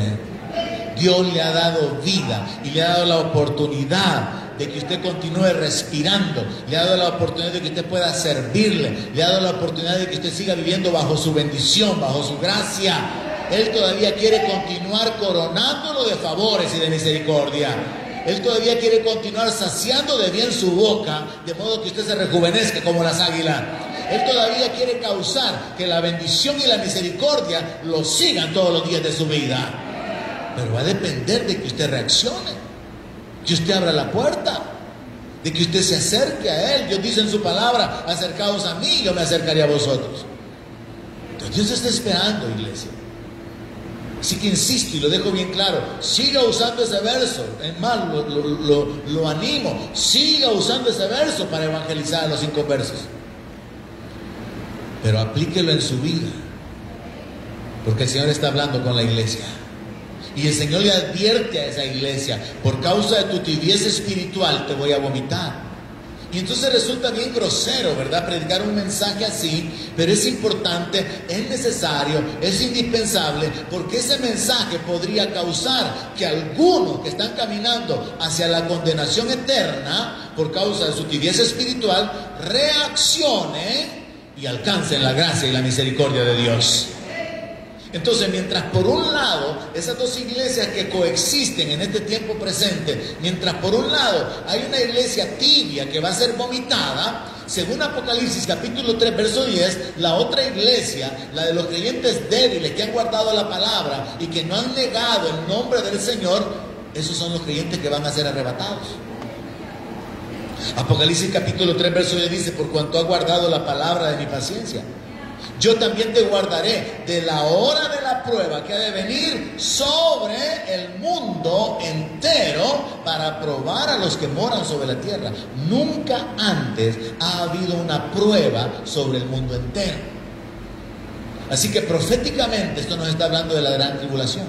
Dios le ha dado vida y le ha dado la oportunidad de que usted continúe respirando, le ha dado la oportunidad de que usted pueda servirle, le ha dado la oportunidad de que usted siga viviendo bajo su bendición, bajo su gracia. Él todavía quiere continuar coronándolo de favores y de misericordia. Él todavía quiere continuar saciando de bien su boca, de modo que usted se rejuvenezca como las águilas. Él todavía quiere causar que la bendición y la misericordia lo sigan todos los días de su vida. Pero va a depender de que usted reaccione, que usted abra la puerta, de que usted se acerque a Él. Dios dice en su palabra: acercaos a mí, yo me acercaré a vosotros. Entonces Dios está esperando, iglesia. Así que insisto y lo dejo bien claro, siga usando ese verso. Es más, lo animo, siga usando ese verso para evangelizar a los inconversos. Pero aplíquelo en su vida, porque el Señor está hablando con la iglesia. Y el Señor le advierte a esa iglesia: por causa de tu tibieza espiritual te voy a vomitar. Y entonces resulta bien grosero, ¿verdad?, predicar un mensaje así, pero es importante, es necesario, es indispensable, porque ese mensaje podría causar que algunos que están caminando hacia la condenación eterna por causa de su tibieza espiritual reaccionen y alcancen la gracia y la misericordia de Dios. Entonces, mientras por un lado, esas dos iglesias que coexisten en este tiempo presente, mientras por un lado hay una iglesia tibia que va a ser vomitada, según Apocalipsis capítulo 3 verso 10, la otra iglesia, la de los creyentes débiles que han guardado la palabra y que no han negado el nombre del Señor, esos son los creyentes que van a ser arrebatados. Apocalipsis capítulo 3 verso 10 dice: por cuanto has guardado la palabra de mi paciencia, yo también te guardaré de la hora de la prueba que ha de venir sobre el mundo entero para probar a los que moran sobre la tierra. Nunca antes ha habido una prueba sobre el mundo entero. Así que proféticamente esto nos está hablando de la gran tribulación.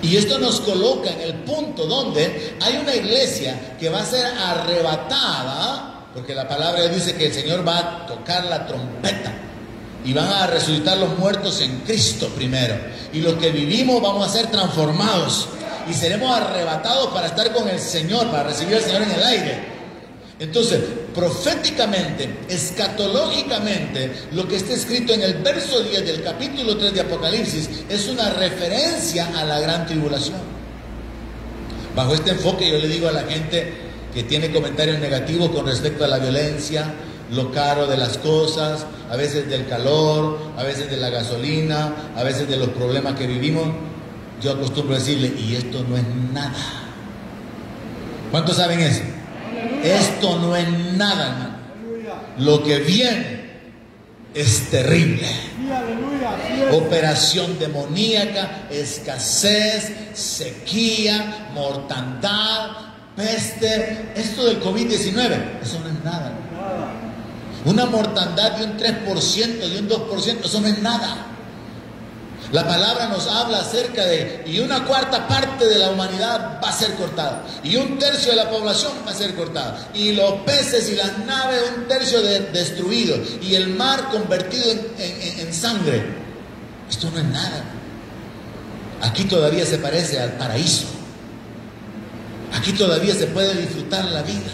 Y esto nos coloca en el punto donde hay una iglesia que va a ser arrebatada, porque la palabra dice que el Señor va a tocar la trompeta y van a resucitar los muertos en Cristo primero, y los que vivimos vamos a ser transformados y seremos arrebatados para estar con el Señor, para recibir al Señor en el aire. Entonces, proféticamente, escatológicamente, lo que está escrito en el verso 10 del capítulo 3 de Apocalipsis es una referencia a la gran tribulación. Bajo este enfoque yo le digo a la gente que tiene comentarios negativos con respecto a la violencia, lo caro de las cosas, a veces del calor, a veces de la gasolina, a veces de los problemas que vivimos, yo acostumbro decirle: y esto no es nada. ¿Cuántos saben eso? ¡Aleluya! Esto no es nada, hermano. ¡Aleluya! Lo que viene es terrible. ¡Sí, aleluya! ¡Sí! Operación demoníaca, escasez, sequía, mortandad, peste. Esto del COVID-19, eso no es nada. Una mortandad de un 3%, de un 2%, eso no es nada. La palabra nos habla acerca de, y una cuarta parte de la humanidad va a ser cortada, y un tercio de la población va a ser cortada, y los peces y las naves, un tercio destruidos, y el mar convertido en sangre. Esto no es nada. Aquí todavía se parece al paraíso. Aquí todavía se puede disfrutar la vida.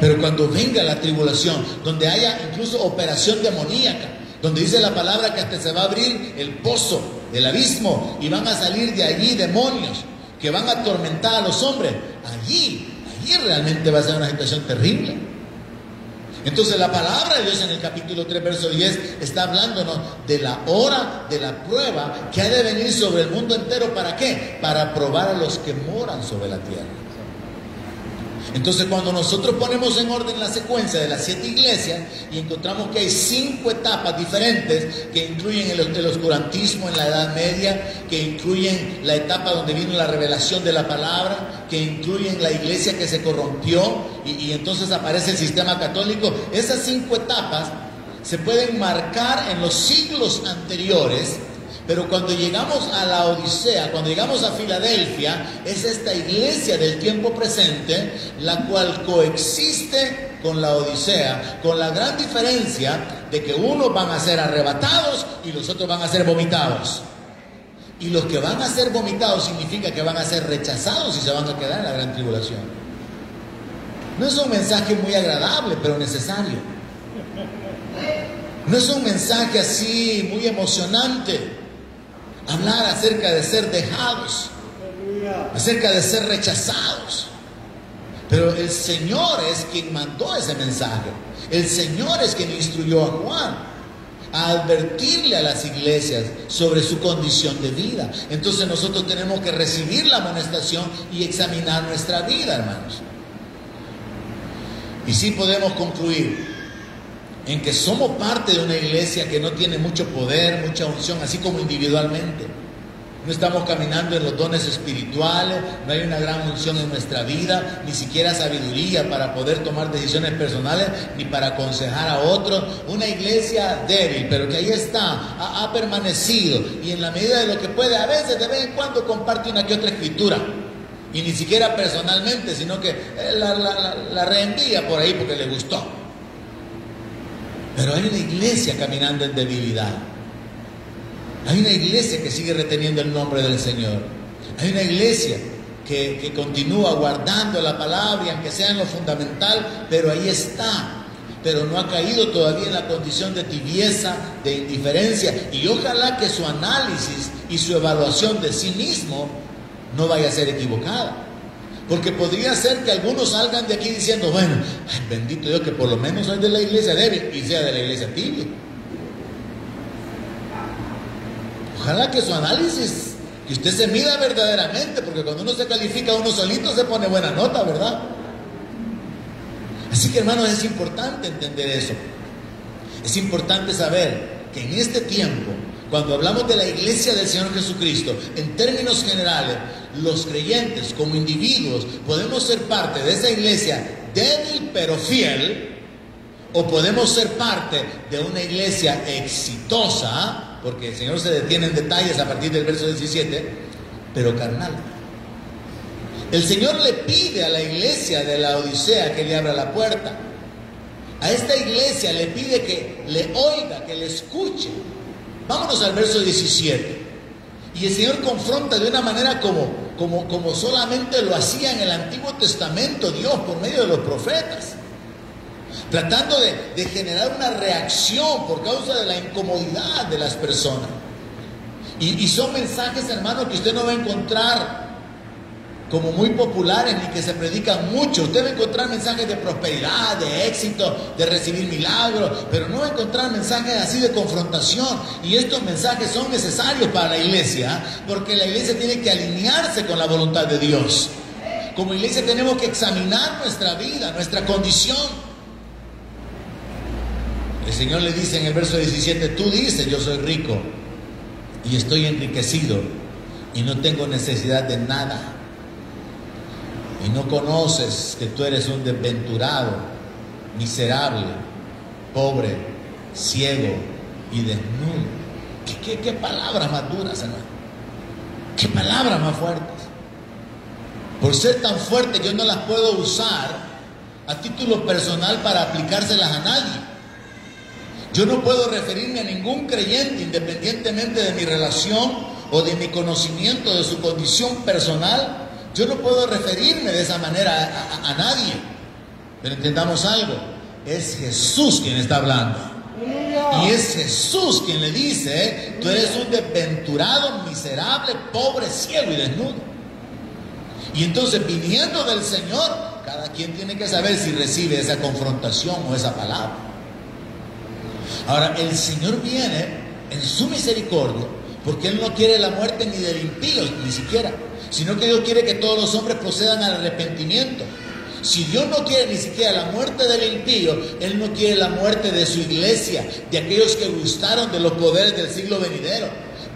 Pero cuando venga la tribulación, donde haya incluso operación demoníaca, donde dice la palabra que hasta se va a abrir el pozo, el abismo, y van a salir de allí demonios que van a atormentar a los hombres, allí realmente va a ser una situación terrible. Entonces la palabra de Dios en el capítulo 3 verso 10 está hablándonos de la hora de la prueba que ha de venir sobre el mundo entero. ¿Para qué? Para probar a los que moran sobre la tierra. Entonces, cuando nosotros ponemos en orden la secuencia de las 7 iglesias y encontramos que hay 5 etapas diferentes que incluyen el oscurantismo en la Edad Media, que incluyen la etapa donde vino la revelación de la palabra, que incluyen la iglesia que se corrompió y entonces aparece el sistema católico, esas 5 etapas se pueden marcar en los siglos anteriores. Pero cuando llegamos a la Odisea, cuando llegamos a Filadelfia, es esta iglesia del tiempo presente, la cual coexiste con la Odisea, con la gran diferencia de que unos van a ser arrebatados y los otros van a ser vomitados. Y los que van a ser vomitados significa que van a ser rechazados y se van a quedar en la gran tribulación. No es un mensaje muy agradable, pero necesario. No es un mensaje así muy emocionante. Hablar acerca de ser dejados, acerca de ser rechazados. Pero el Señor es quien mandó ese mensaje. El Señor es quien instruyó a Juan a advertirle a las iglesias sobre su condición de vida. Entonces nosotros tenemos que recibir la amonestación y examinar nuestra vida, hermanos. Y sí podemos concluir en que somos parte de una iglesia que no tiene mucho poder, mucha unción, así como individualmente. No estamos caminando en los dones espirituales, no hay una gran unción en nuestra vida, ni siquiera sabiduría para poder tomar decisiones personales, ni para aconsejar a otros. Una iglesia débil, pero que ahí está, ha permanecido, y en la medida de lo que puede, a veces de vez en cuando comparte una que otra escritura, y ni siquiera personalmente, sino que la reenvía por ahí porque le gustó. Pero hay una iglesia caminando en debilidad. Hay una iglesia que sigue reteniendo el nombre del Señor. Hay una iglesia que continúa guardando la palabra, y aunque sea en lo fundamental, pero ahí está. Pero no ha caído todavía en la condición de tibieza, de indiferencia. Y ojalá que su análisis y su evaluación de sí mismo no vaya a ser equivocada. Porque podría ser que algunos salgan de aquí diciendo, bueno, ay, bendito Dios que por lo menos soy de la iglesia débil y sea de la iglesia tibia. Ojalá que su análisis, que usted se mida verdaderamente, porque cuando uno se califica uno solito se pone buena nota, ¿verdad? Así que, hermanos, es importante entender eso. Es importante saber que en este tiempo, cuando hablamos de la iglesia del Señor Jesucristo, en términos generales, los creyentes como individuos podemos ser parte de esa iglesia débil pero fiel, o podemos ser parte de una iglesia exitosa, porque el Señor se detiene en detalles a partir del verso 17, pero carnal. El Señor le pide a la iglesia de la Odisea que le abra la puerta. A esta iglesia le pide que le oiga, que le escuche. Vámonos al verso 17. Y el Señor confronta de una manera como solamente lo hacía en el Antiguo Testamento Dios por medio de los profetas, tratando de generar una reacción por causa de la incomodidad de las personas. Y son mensajes, hermanos, que usted no va a encontrar como muy populares ni que se predican mucho. Usted va a encontrar mensajes de prosperidad, de éxito, de recibir milagros, pero no va a encontrar mensajes así de confrontación. Y estos mensajes son necesarios para la iglesia, porque la iglesia tiene que alinearse con la voluntad de Dios. Como iglesia tenemos que examinar nuestra vida, nuestra condición. El Señor le dice en el verso 17, tú dices, yo soy rico y estoy enriquecido y no tengo necesidad de nada. Y no conoces que tú eres un desventurado, miserable, pobre, ciego y desnudo. ¿Qué palabras más duras, hermano? ¿Qué palabras más fuertes? Por ser tan fuerte yo no las puedo usar a título personal para aplicárselas a nadie. Yo no puedo referirme a ningún creyente, independientemente de mi relación o de mi conocimiento de su condición personal. Yo no puedo referirme de esa manera a nadie. Pero entendamos algo, es Jesús quien está hablando. Y es Jesús quien le dice, tú eres un desventurado, miserable, pobre, ciego y desnudo. Y entonces, viniendo del Señor, cada quien tiene que saber si recibe esa confrontación o esa palabra. Ahora, el Señor viene en su misericordia, porque Él no quiere la muerte ni del impío, ni siquiera, sino que Dios quiere que todos los hombres procedan al arrepentimiento. Si Dios no quiere ni siquiera la muerte del impío, Él no quiere la muerte de su iglesia, de aquellos que gustaron de los poderes del siglo venidero,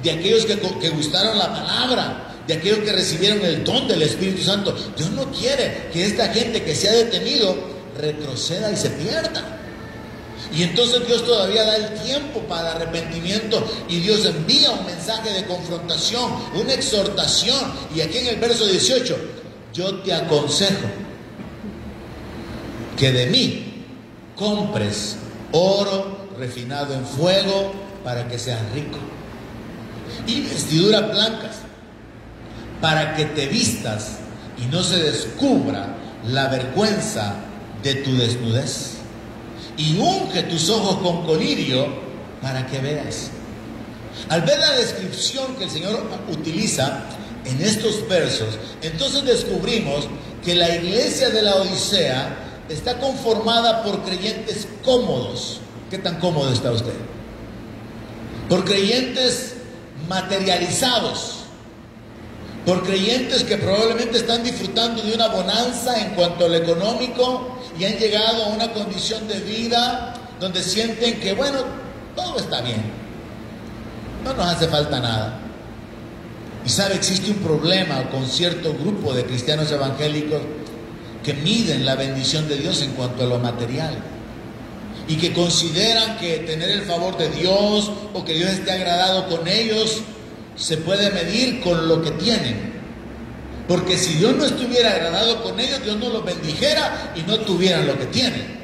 de aquellos que gustaron la palabra, de aquellos que recibieron el don del Espíritu Santo. Dios no quiere que esta gente que se ha detenido retroceda y se pierda. Y entonces Dios todavía da el tiempo para arrepentimiento, y Dios envía un mensaje de confrontación, una exhortación. Y aquí en el verso 18, yo te aconsejo que de mí compres oro refinado en fuego para que seas rico, y vestiduras blancas para que te vistas y no se descubra la vergüenza de tu desnudez. Y unge tus ojos con colirio para que veas. Al ver la descripción que el Señor utiliza en estos versos, entonces descubrimos que la iglesia de la Odisea está conformada por creyentes cómodos. ¿Qué tan cómodo está usted? Por creyentes materializados, por creyentes que probablemente están disfrutando de una bonanza en cuanto a lo económico y han llegado a una condición de vida donde sienten que, bueno, todo está bien, no nos hace falta nada. Y sabe, existe un problema con cierto grupo de cristianos evangélicos que miden la bendición de Dios en cuanto a lo material, y que consideran que tener el favor de Dios o que Dios esté agradado con ellos se puede medir con lo que tienen. Porque si Dios no estuviera agradado con ellos, Dios no los bendijera y no tuvieran lo que tienen.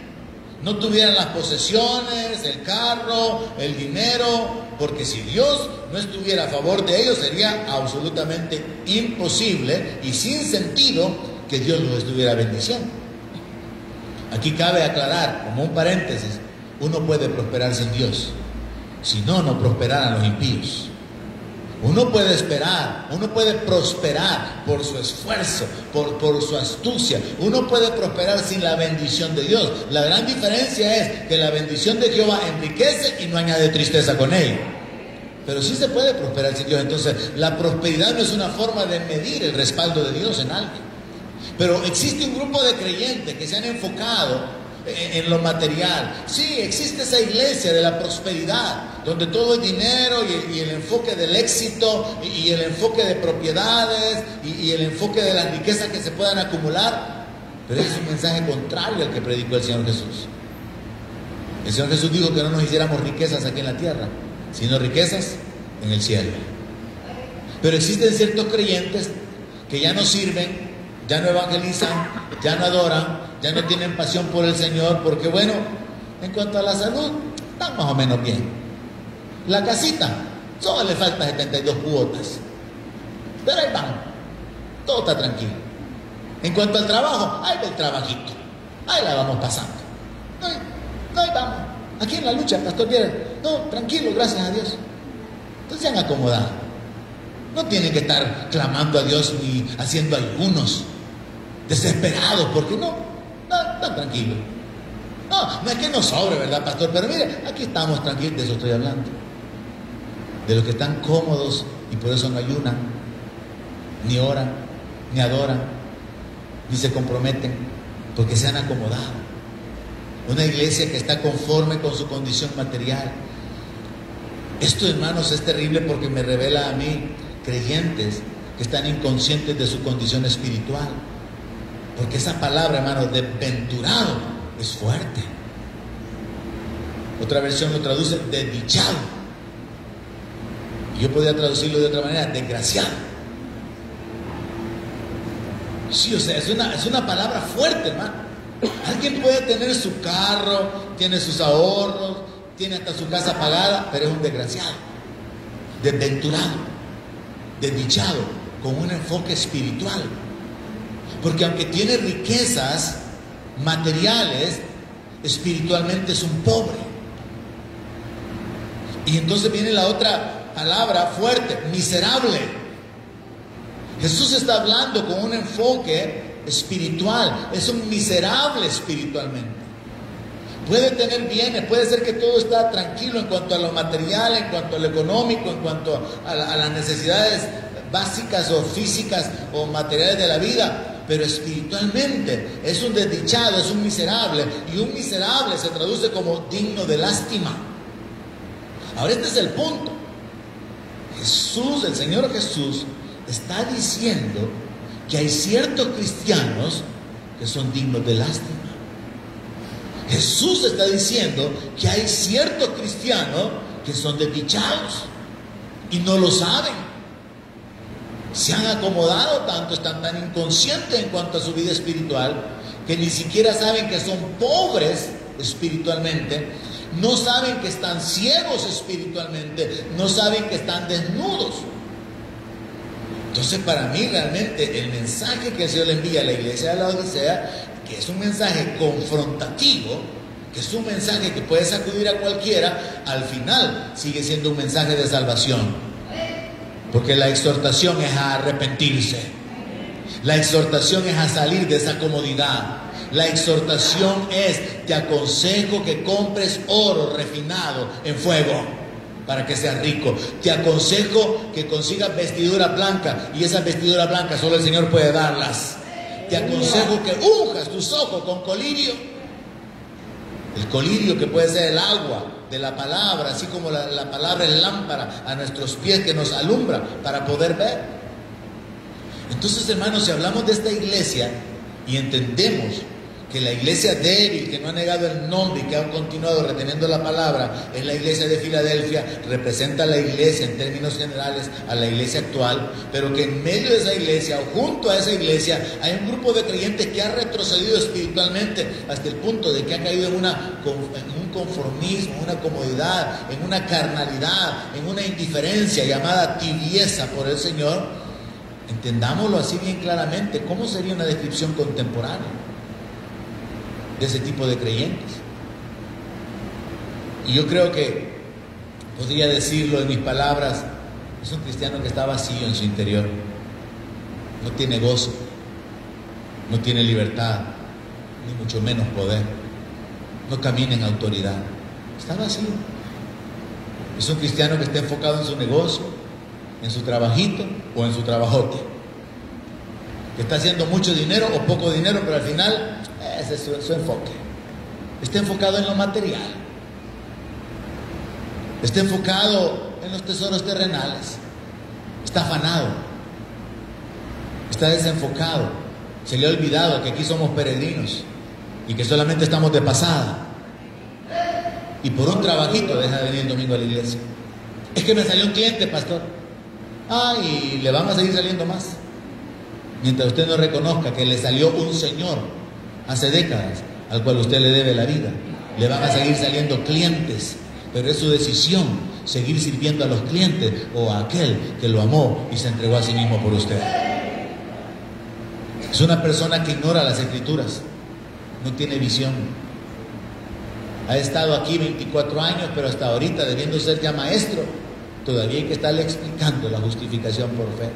No tuvieran las posesiones, el carro, el dinero. Porque si Dios no estuviera a favor de ellos, sería absolutamente imposible y sin sentido que Dios los estuviera bendiciendo. Aquí cabe aclarar, como un paréntesis, uno puede prosperar sin Dios. Si no, no prosperarán los impíos. Uno puede esperar, uno puede prosperar por su esfuerzo, por su astucia. Uno puede prosperar sin la bendición de Dios. La gran diferencia es que la bendición de Jehová enriquece y no añade tristeza con ello. Pero sí se puede prosperar sin Dios. Entonces, la prosperidad no es una forma de medir el respaldo de Dios en alguien. Pero existe un grupo de creyentes que se han enfocado en lo material. Sí, existe esa iglesia de la prosperidad, donde todo es dinero y el enfoque del éxito y el enfoque de propiedades y el enfoque de las riquezas que se puedan acumular. Pero es un mensaje contrario al que predicó el Señor Jesús. El Señor Jesús dijo que no nos hiciéramos riquezas aquí en la tierra, sino riquezas en el cielo. Pero existen ciertos creyentes que ya no sirven, ya no evangelizan, ya no adoran, ya no tienen pasión por el Señor, porque bueno, en cuanto a la salud, están más o menos bien. La casita, solo le falta 72 cuotas, pero ahí van, todo está tranquilo. En cuanto al trabajo, ahí va el trabajito, ahí la vamos pasando. Ahí vamos, aquí en la lucha, Pastor Pierre, no, tranquilo, gracias a Dios. Entonces se han acomodado. No tienen que estar clamando a Dios ni haciendo ayunos desesperados, porque no, están tranquilos. No es que nos sobre, ¿verdad, pastor? Pero mire, aquí estamos tranquilos, de eso estoy hablando. De los que están cómodos y por eso no ayunan, ni oran, ni adoran, ni se comprometen, porque se han acomodado. Una iglesia que está conforme con su condición material. Esto, hermanos, es terrible porque me revela a mí creyentes que están inconscientes de su condición espiritual. Porque esa palabra, hermanos, desventurado, es fuerte. Otra versión lo traduce desdichado. Y yo podría traducirlo de otra manera, desgraciado. Sí, o sea, es una palabra fuerte, hermano. Alguien puede tener su carro, tiene sus ahorros, tiene hasta su casa pagada, pero es un desgraciado, desventurado, desdichado, con un enfoque espiritual. Porque aunque tiene riquezas materiales, espiritualmente es un pobre. Y entonces viene la otra palabra fuerte, miserable. Jesús está hablando con un enfoque espiritual, es un miserable espiritualmente. Puede tener bienes, puede ser que todo está tranquilo en cuanto a lo material, en cuanto a lo económico, en cuanto a las necesidades básicas o físicas o materiales de la vida, pero espiritualmente es un desdichado, es un miserable, y un miserable se traduce como digno de lástima. Ahora este es el punto. Jesús, el Señor Jesús, está diciendo que hay ciertos cristianos que son dignos de lástima. Jesús está diciendo que hay ciertos cristianos que son desdichados y no lo saben. Se han acomodado tanto, están tan inconscientes en cuanto a su vida espiritual, que ni siquiera saben que son pobres espiritualmente, no saben que están ciegos espiritualmente, no saben que están desnudos. Entonces, para mí realmente el mensaje que el Señor le envía a la iglesia de la Odisea, que es un mensaje confrontativo, que es un mensaje que puede sacudir a cualquiera, al final sigue siendo un mensaje de salvación. Porque la exhortación es a arrepentirse. La exhortación es a salir de esa comodidad. La exhortación es: te aconsejo que compres oro refinado en fuego para que seas rico. Te aconsejo que consigas vestidura blanca, y esas vestiduras blancas solo el Señor puede darlas. Te aconsejo que unjas tus ojos con colirio. El colirio, que puede ser el agua de la palabra, así como la palabra es lámpara a nuestros pies, que nos alumbra para poder ver. Entonces, hermanos, si hablamos de esta iglesia y entendemos que la iglesia débil, que no ha negado el nombre y que ha continuado reteniendo la palabra, es la iglesia de Filadelfia, representa a la iglesia en términos generales, a la iglesia actual, pero que en medio de esa iglesia o junto a esa iglesia hay un grupo de creyentes que ha retrocedido espiritualmente hasta el punto de que ha caído en un conformismo, en una comodidad, en una carnalidad, en una indiferencia llamada tibieza por el Señor. Entendámoslo así bien claramente. ¿Cómo sería una descripción contemporánea de ese tipo de creyentes? Y yo creo que podría decirlo en mis palabras: es un cristiano que está vacío en su interior, no tiene gozo, no tiene libertad, ni mucho menos poder, no camina en autoridad, está vacío. Es un cristiano que está enfocado en su negocio, en su trabajito o en su trabajote, que está haciendo mucho dinero o poco dinero, pero al final ese es su enfoque. Está enfocado en lo material, está enfocado en los tesoros terrenales, está afanado, está desenfocado. Se le ha olvidado que aquí somos peregrinos y que solamente estamos de pasada, y por un trabajito deja de venir el domingo a la iglesia. Es que me salió un cliente, pastor. Y le van a seguir saliendo más mientras usted no reconozca que le salió un señor hace décadas al cual usted le debe la vida. Le van a seguir saliendo clientes, pero es su decisión seguir sirviendo a los clientes o a aquel que lo amó y se entregó a sí mismo por usted. Es una persona que ignora las escrituras, no tiene visión. Ha estado aquí 24 años, pero hasta ahorita, debiendo ser ya maestro, todavía hay que estarle explicando la justificación por fe.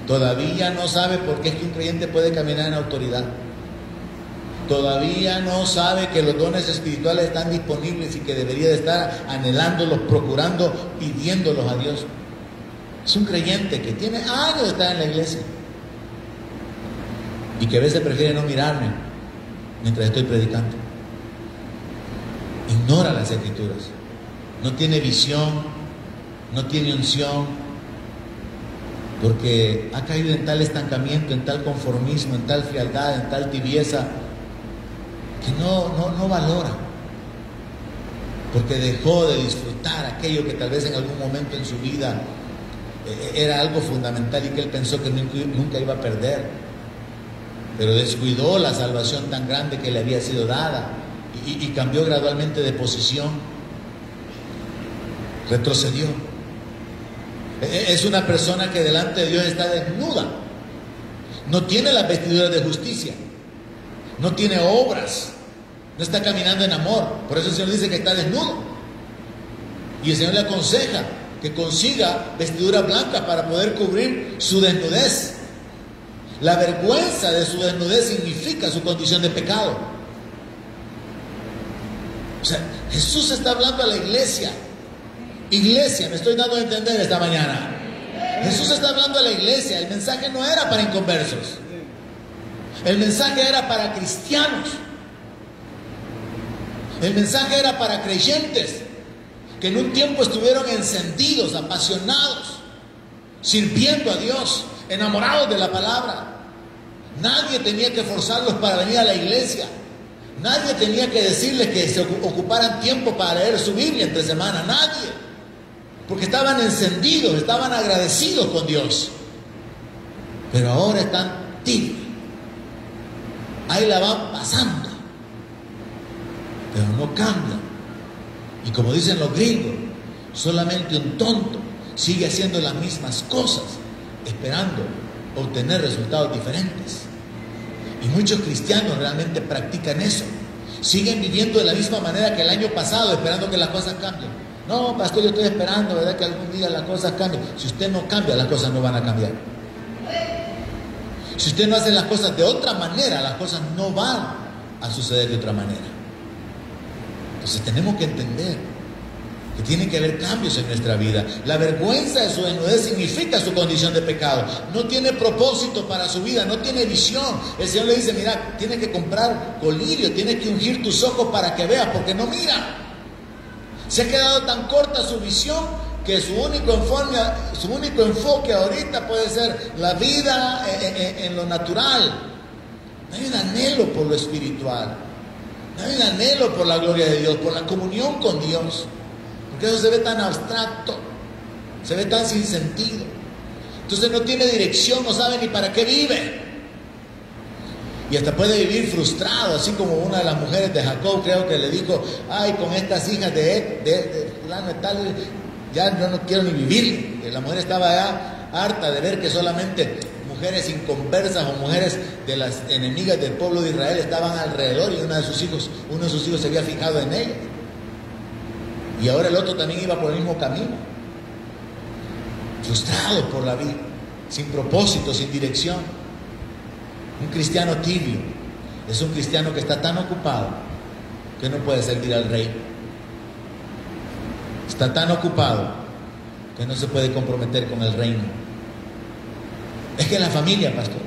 Todavía no sabe por qué es que un creyente puede caminar en autoridad. Todavía no sabe que los dones espirituales están disponibles y que debería de estar anhelándolos, procurando, pidiéndolos a Dios. Es un creyente que tiene años de estar en la iglesia y que a veces prefiere no mirarme mientras estoy predicando. Ignora las escrituras, no tiene visión, no tiene unción, porque ha caído en tal estancamiento, en tal conformismo, en tal frialdad, en tal tibieza, que no valora, porque dejó de disfrutar aquello que tal vez en algún momento en su vida era algo fundamental y que él pensó que nunca iba a perder, pero descuidó la salvación tan grande que le había sido dada y cambió gradualmente de posición, retrocedió. Es una persona que delante de Dios está desnuda, no tiene las vestiduras de justicia, no tiene obras, no está caminando en amor. Por eso el Señor dice que está desnudo, y el Señor le aconseja que consiga vestidura blanca para poder cubrir su desnudez. La vergüenza de su desnudez significa su condición de pecado. O sea, Jesús está hablando a la iglesia. Iglesia, me estoy dando a entender esta mañana. Jesús está hablando a la iglesia. El mensaje no era para inconversos. El mensaje era para cristianos. El mensaje era para creyentes que en un tiempo estuvieron encendidos, apasionados, sirviendo a Dios, enamorados de la palabra. Nadie tenía que forzarlos para venir a la iglesia. Nadie tenía que decirles que se ocuparan tiempo para leer su Biblia entre semana. Nadie. Porque estaban encendidos, estaban agradecidos con Dios. Pero ahora están tibios. Ahí la van pasando. Pero no cambian. Y como dicen los gringos, solamente un tonto sigue haciendo las mismas cosas, esperando obtener resultados diferentes. Y muchos cristianos realmente practican eso. Siguen viviendo de la misma manera que el año pasado, esperando que las cosas cambien. No, pastor, yo estoy esperando, ¿verdad?, que algún día las cosas cambien. Si usted no cambia, las cosas no van a cambiar. Si usted no hace las cosas de otra manera, las cosas no van a suceder de otra manera. Entonces tenemos que entender que tiene que haber cambios en nuestra vida. La vergüenza de su desnudez significa su condición de pecado. No tiene propósito para su vida, no tiene visión. El Señor le dice, mira, tienes que comprar colirio, tienes que ungir tus ojos para que veas, porque no mira. Se ha quedado tan corta su visión que su único enfoque ahorita puede ser la vida en lo natural. No hay un anhelo por lo espiritual. No hay un anhelo por la gloria de Dios, por la comunión con Dios. Porque eso se ve tan abstracto, se ve tan sin sentido. Entonces no tiene dirección, no sabe ni para qué vive. Y hasta puede vivir frustrado, así como una de las mujeres de Jacob, creo que le dijo, ay, con estas hijas de fulano y tal, ya yo no quiero ni vivir. Y la mujer estaba ya harta de ver que solamente mujeres inconversas o mujeres de las enemigas del pueblo de Israel estaban alrededor, y uno de sus hijos se había fijado en ella. Y ahora el otro también iba por el mismo camino, frustrado por la vida, sin propósito, sin dirección. Un cristiano tibio es un cristiano que está tan ocupado que no puede servir al rey. Está tan ocupado que no se puede comprometer con el reino. Es que la familia, pastor.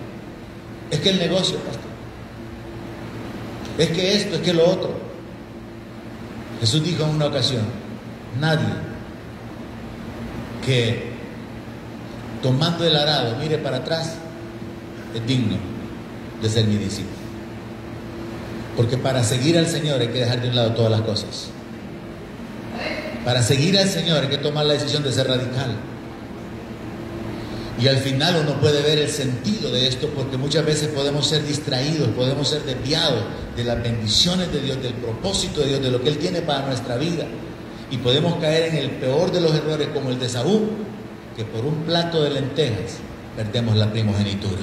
Es que el negocio, pastor. Es que esto, es que lo otro. Jesús dijo en una ocasión, nadie que tomando el arado mire para atrás es digno de ser mi discípulo. Porque para seguir al Señor hay que dejar de un lado todas las cosas. Para seguir al Señor hay que tomar la decisión de ser radical. Y al final uno puede ver el sentido de esto, porque muchas veces podemos ser distraídos, podemos ser desviados de las bendiciones de Dios, del propósito de Dios, de lo que Él tiene para nuestra vida. Y podemos caer en el peor de los errores, como el de Saúl, que por un plato de lentejas perdemos la primogenitura.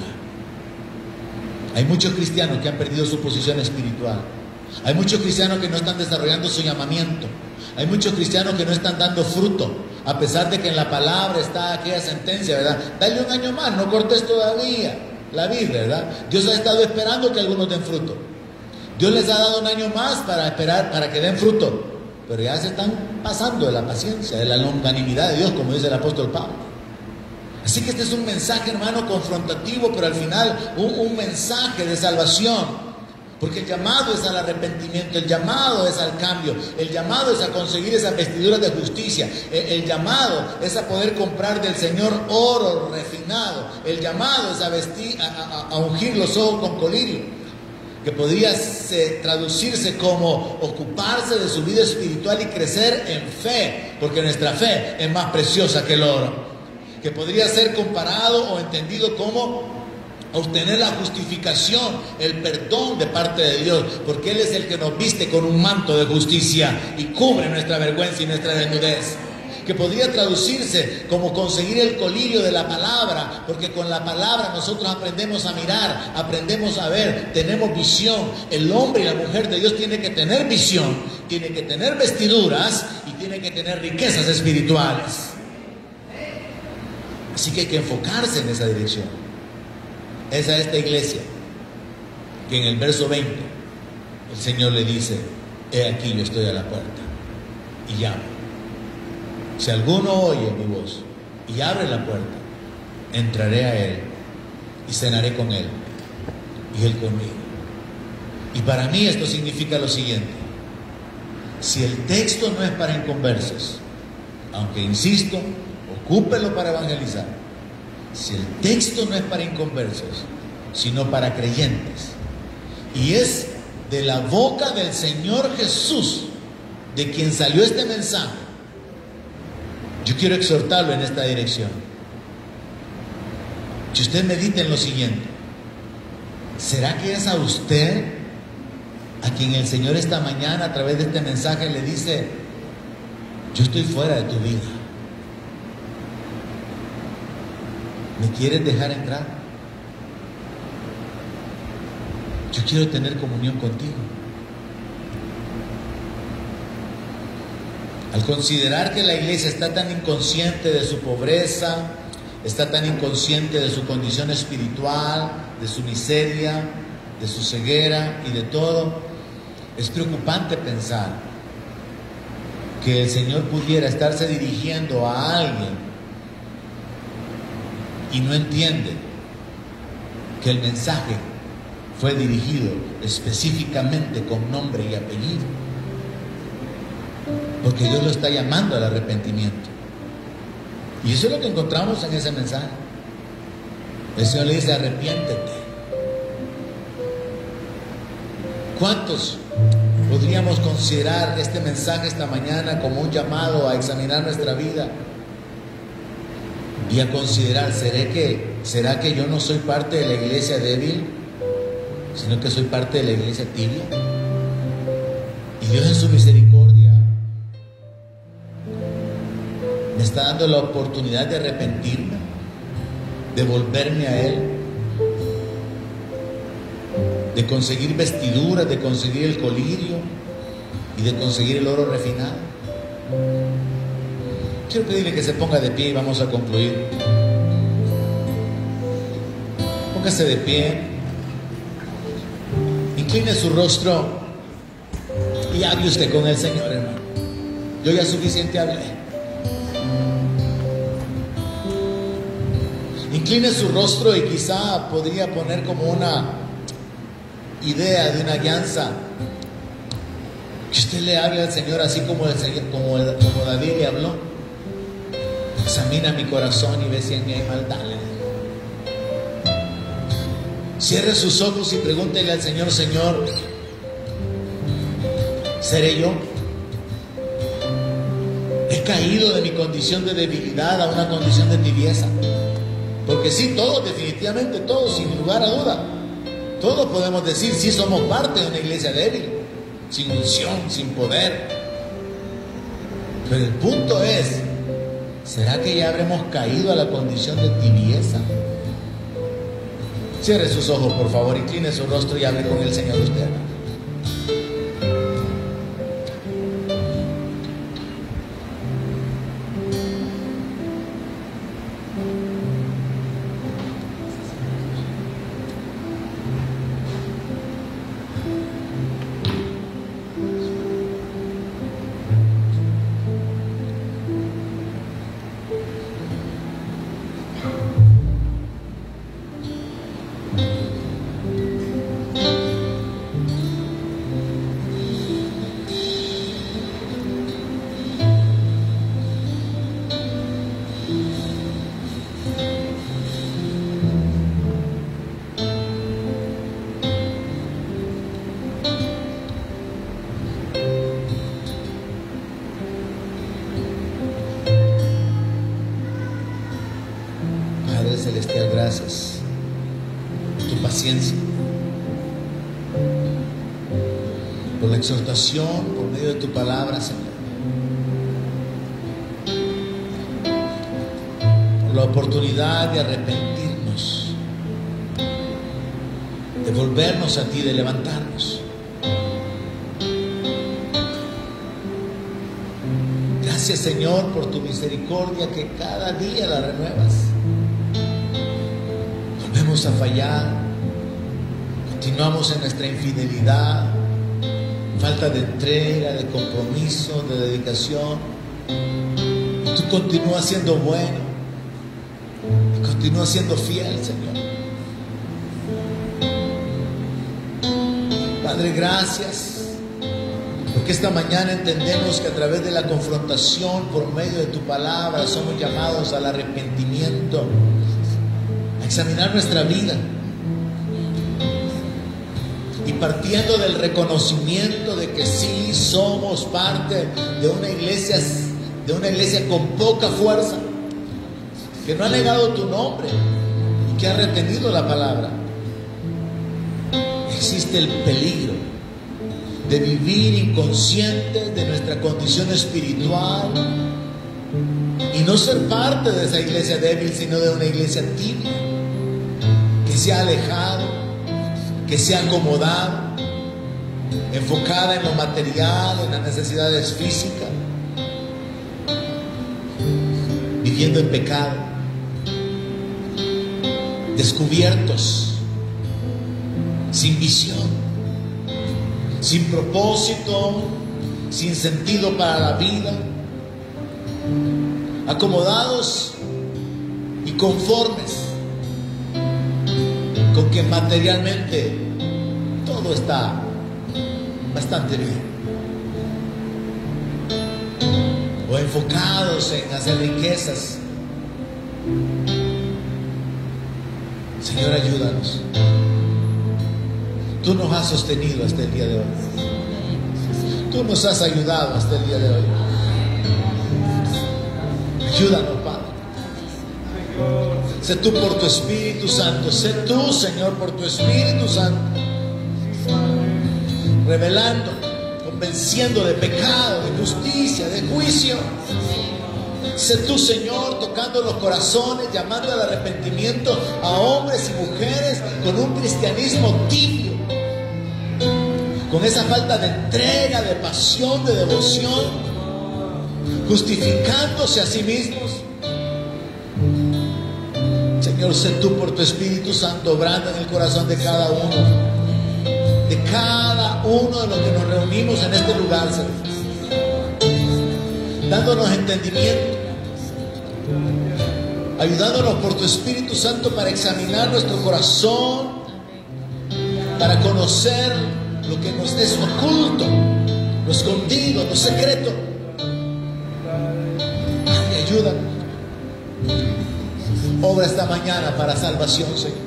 Hay muchos cristianos que han perdido su posición espiritual. Hay muchos cristianos que no están desarrollando su llamamiento. Hay muchos cristianos que no están dando fruto, a pesar de que en la palabra está aquella sentencia, ¿verdad? Dale un año más, no cortes todavía la vid, ¿verdad? Dios ha estado esperando que algunos den fruto. Dios les ha dado un año más para esperar, para que den fruto. Pero ya se están pasando de la paciencia, de la longanimidad de Dios, como dice el apóstol Pablo. Así que este es un mensaje, hermano, confrontativo, pero al final un mensaje de salvación. Porque el llamado es al arrepentimiento, el llamado es al cambio, el llamado es a conseguir esas vestiduras de justicia, el llamado es a poder comprar del Señor oro refinado, el llamado es a vestir, a ungir los ojos con colirio, que podría traducirse como ocuparse de su vida espiritual y crecer en fe, porque nuestra fe es más preciosa que el oro, que podría ser comparado o entendido como obtener la justificación, el perdón de parte de Dios, porque Él es el que nos viste con un manto de justicia y cubre nuestra vergüenza y nuestra desnudez. Que podría traducirse como conseguir el colirio de la palabra, porque con la palabra nosotros aprendemos a mirar, aprendemos a ver, tenemos visión. El hombre y la mujer de Dios tiene que tener visión, tiene que tener vestiduras y tiene que tener riquezas espirituales. Así que hay que enfocarse en esa dirección. Esa es esta iglesia, que en el verso 20 el Señor le dice, he aquí yo estoy a la puerta y llamo. Si alguno oye mi voz y abre la puerta, entraré a él y cenaré con él y Él conmigo. Y para mí esto significa lo siguiente: si el texto no es para inconversos, aunque insisto, ocúpelo para evangelizar. Si el texto no es para inconversos, sino para creyentes, y es de la boca del Señor Jesús de quien salió este mensaje, yo quiero exhortarlo en esta dirección. Que usted medite en lo siguiente: ¿será que es a usted a quien el Señor esta mañana a través de este mensaje le dice: yo estoy fuera de tu vida, ¿me quieres dejar entrar? Yo quiero tener comunión contigo. Al considerar que la iglesia está tan inconsciente de su pobreza, está tan inconsciente de su condición espiritual, de su miseria, de su ceguera y de todo, es preocupante pensar que el Señor pudiera estarse dirigiendo a alguien y no entiende que el mensaje fue dirigido específicamente con nombre y apellido, porque Dios lo está llamando al arrepentimiento. Y eso es lo que encontramos en ese mensaje. El Señor le dice: arrepiéntete. ¿Cuántos podríamos considerar este mensaje esta mañana como un llamado a examinar nuestra vida y a considerar: ¿será que yo no soy parte de la iglesia débil, sino que soy parte de la iglesia tibia? Y Dios en su misericordia me está dando la oportunidad de arrepentirme, de volverme a Él, de conseguir vestiduras, de conseguir el colirio y de conseguir el oro refinado. Quiero pedirle que se ponga de pie y vamos a concluir. Póngase de pie, incline su rostro y hable usted con el Señor, hermano. Yo ya suficiente hablé. Incline su rostro y quizá podría poner como una idea de una alianza, que usted le hable al Señor así como David le habló: examina mi corazón y ve si en mí hay maldad. Cierre sus ojos y pregúntele al Señor: Señor, ¿seré yo? He caído de mi condición de debilidad a una condición de tibieza. Porque sí, todos, definitivamente todos, sin lugar a duda, todos podemos decir: sí, somos parte de una iglesia débil, sin unción, sin poder. Pero el punto es: ¿será que ya habremos caído a la condición de tibieza? Cierre sus ojos, por favor, incline su rostro y hable con el Señor usted. Celestial, gracias por tu paciencia, por la exhortación por medio de tu palabra, Señor, por la oportunidad de arrepentirnos, de volvernos a ti, de levantarnos. Gracias, Señor, por tu misericordia que cada día la renuevas. Volvemos a fallar, continuamos en nuestra infidelidad, falta de entrega, de compromiso, de dedicación. Y tú continúas siendo bueno y continúas siendo fiel, Señor. Padre, gracias, porque esta mañana entendemos que a través de la confrontación por medio de tu palabra somos llamados al arrepentimiento, a examinar nuestra vida. Y partiendo del reconocimiento de que sí somos parte de una iglesia con poca fuerza, que no ha negado tu nombre y que ha retenido la palabra, existe el peligro de vivir inconscientes de nuestra condición espiritual y no ser parte de esa iglesia débil, sino de una iglesia tibia, que se ha alejado, que se ha acomodado, enfocada en lo material, en las necesidades físicas, viviendo en pecado, descubiertos, sin visión, sin propósito, sin sentido para la vida, acomodados y conformes con que materialmente todo está bastante bien, o enfocados en hacer riquezas. Señor, ayúdanos. Tú nos has sostenido hasta el día de hoy. Tú nos has ayudado hasta el día de hoy. Ayúdanos, Padre. Sé tú por tu Espíritu Santo. Sé tú, Señor, por tu Espíritu Santo, revelando, convenciendo de pecado, de justicia, de juicio. Sé tú, Señor, tocando los corazones, llamando al arrepentimiento a hombres y mujeres con un cristianismo tibio, con esa falta de entrega, de pasión, de devoción, justificándose a sí mismos. Señor, sé tú por tu Espíritu Santo obrando en el corazón de cada uno de los que nos reunimos en este lugar, Señor, dándonos entendimiento, ayudándonos por tu Espíritu Santo para examinar nuestro corazón, para conocer lo que nos es oculto, lo escondido, lo secreto. Ay, ayúdanos. Obra esta mañana para salvación, Señor.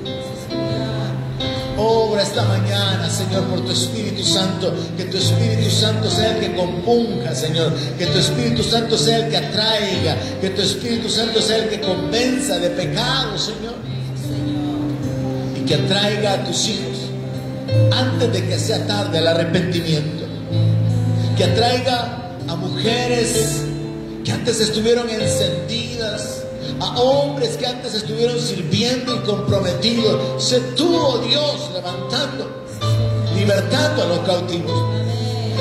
Obra esta mañana, Señor, por tu Espíritu Santo. Que tu Espíritu Santo sea el que compunja, Señor. Que tu Espíritu Santo sea el que atraiga. Que tu Espíritu Santo sea el que convenza de pecado, Señor. Y que atraiga a tus hijos antes de que sea tarde al arrepentimiento. Que atraiga a mujeres que antes estuvieron encendidas, a hombres que antes estuvieron sirviendo y comprometidos. Sé tú, oh Dios, levantando, libertando a los cautivos.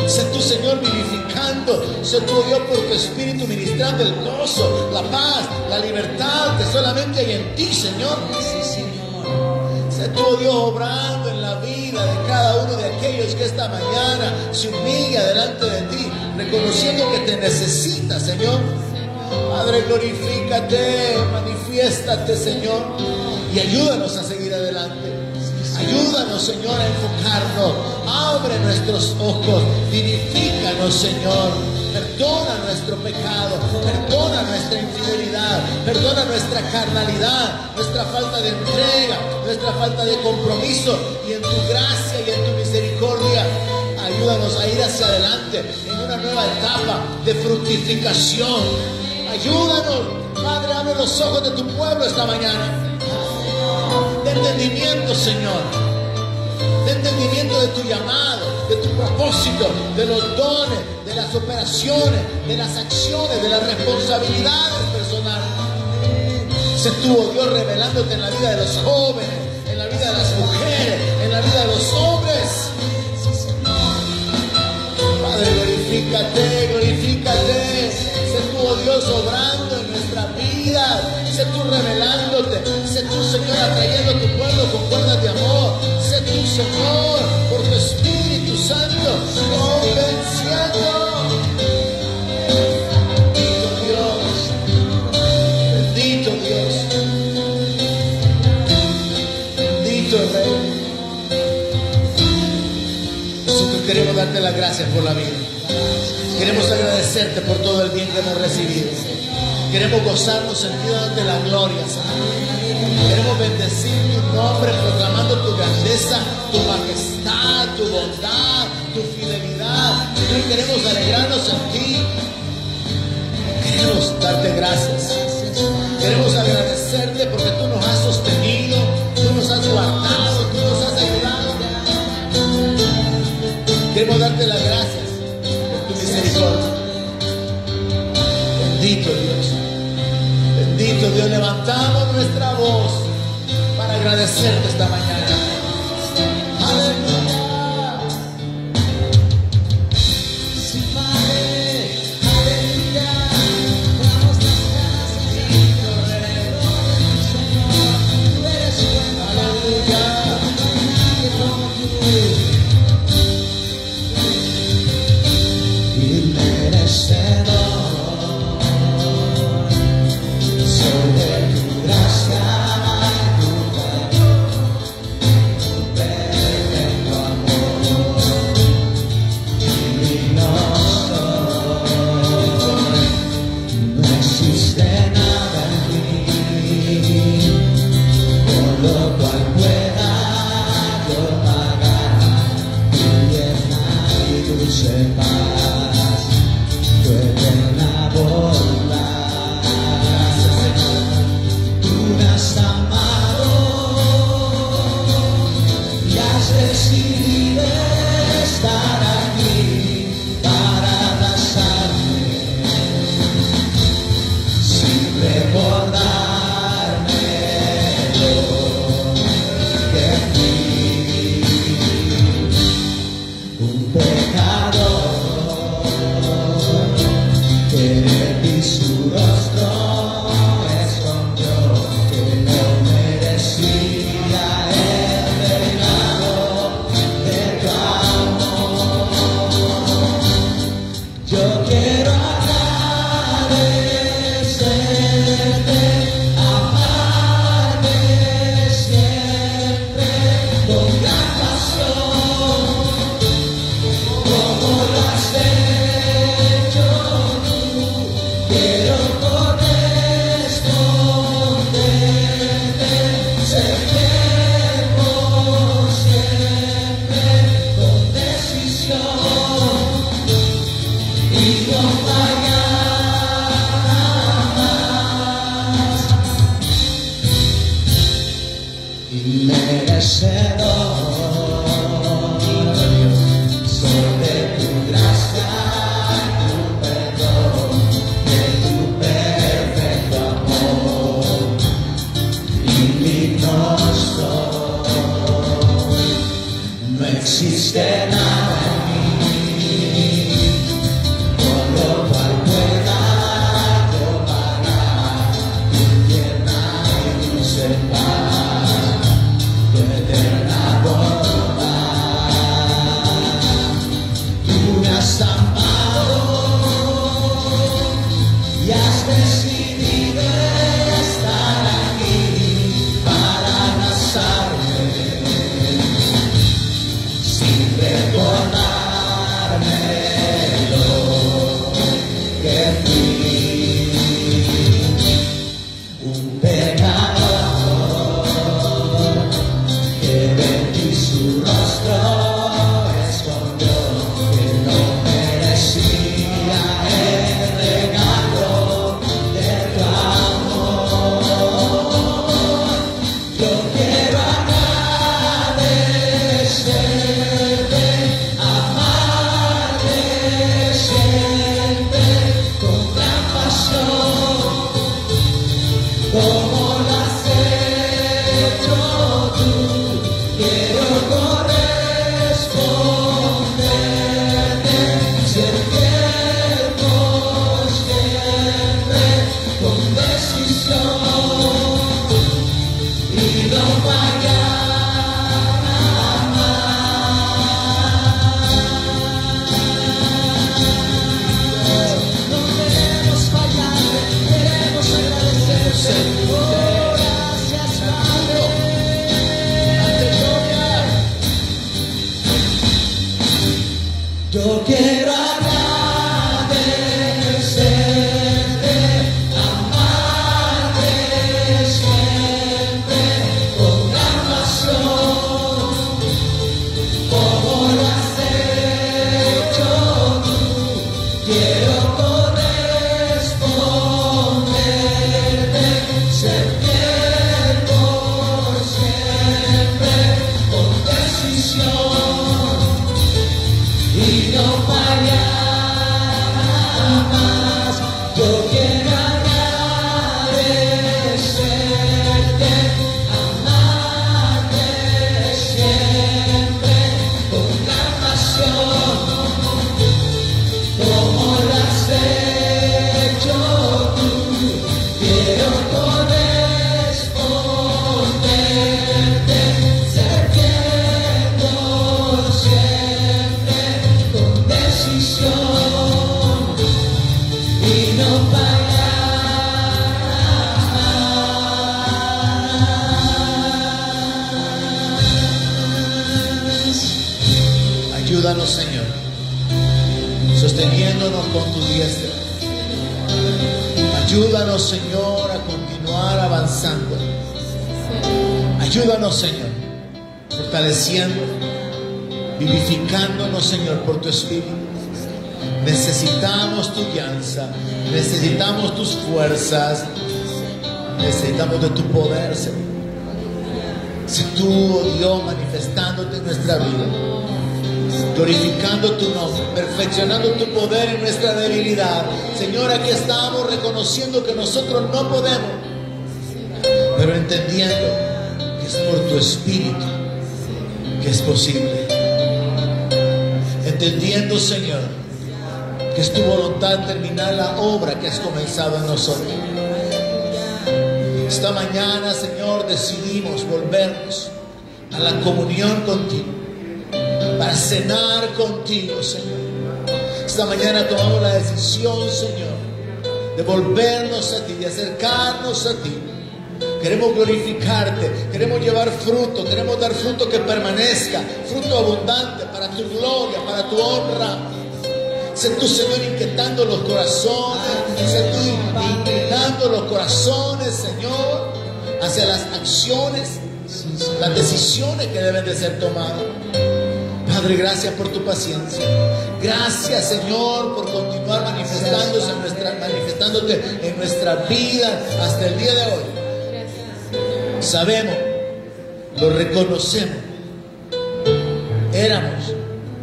Sé tú, Señor, vivificando. Sé tú, oh Dios, por tu Espíritu ministrando el gozo, la paz, la libertad que solamente hay en ti, Señor. Sé tú, oh Dios, obrando en la vida de cada uno de aquellos que esta mañana se humilla delante de ti, reconociendo que te necesita, Señor. Padre, glorifícate, manifiéstate, Señor, y ayúdanos a seguir adelante. Ayúdanos, Señor, a enfocarnos. Abre nuestros ojos, vivifícanos, Señor. Perdona nuestro pecado, perdona nuestra infidelidad, perdona nuestra carnalidad, nuestra falta de entrega, nuestra falta de compromiso, y en tu gracia y en tu misericordia ayúdanos a ir hacia adelante en una nueva etapa de fructificación. Ayúdanos, Padre, abre los ojos de tu pueblo esta mañana, de entendimiento, Señor, de entendimiento de tu llamado, de tu propósito, de los dones, de las operaciones, de las acciones, de las responsabilidades personales. Sé tú, oh Dios, revelándote en la vida de los jóvenes, en la vida de las mujeres, en la vida de los hombres. Padre, glorifícate, glorifícate. Sé tú, oh Dios, obrando en nuestra vida. Sé tú revelándote. Sé tú, Señor, atrayendo a tu pueblo con cuerdas de amor. Sé tú, Señor, por tu Espíritu Santo, convenciendo. Bendito Dios. Bendito Dios. Bendito Rey. las gracias por la vida. Queremos agradecerte por todo el bien que hemos recibido. Queremos gozarnos sentidos de la gloria, Señor. Queremos bendecir tu nombre, proclamando tu grandeza, tu majestad, tu bondad, tu fidelidad. Y queremos alegrarnos en ti. Queremos darte gracias. Queremos agradecerte porque tú nos has sostenido, tú nos has guardado, tú nos has ayudado. Queremos darte las gracias por tu misericordia. Bendito Dios. Bendito Dios. Levantamos nuestra voz para agradecerte esta mañana. Aleluya. Queremos agradecer, Señor. Yo quiero agradecerte, amarte siempre con una pasión como lo has hecho tú. Quiero corresponderte, ser fiel por siempre con decisión y no parar. Ayúdanos, Señor, sosteniéndonos con tu diestra. Ayúdanos, Señor, a continuar avanzando. Ayúdanos, Señor, fortaleciendo, vivificándonos, Señor, por tu Espíritu. Necesitamos tu guianza, necesitamos tus fuerzas, necesitamos de tu poder, Señor. Si tú, oh Dios, manifestándote en nuestra vida, glorificando tu nombre, perfeccionando tu poder en nuestra debilidad. Señor, aquí estamos reconociendo que nosotros no podemos, pero entendiendo que es por tu Espíritu que es posible. Entendiendo, Señor, que es tu voluntad terminar la obra que has comenzado en nosotros. Esta mañana, Señor, decidimos volvernos a la comunión contigo, para cenar contigo, Señor. Esta mañana tomamos la decisión, Señor, de volvernos a ti, de acercarnos a ti. Queremos glorificarte, queremos llevar fruto, queremos dar fruto que permanezca, fruto abundante para tu gloria, para tu honra. Sé tú, Señor, inquietando los corazones, sé tú inclinando los corazones, Señor, hacia las acciones, las decisiones que deben de ser tomadas. Padre, gracias por tu paciencia. Gracias, Señor, por continuar manifestándote en nuestra vida hasta el día de hoy. Sabemos, lo reconocemos. Éramos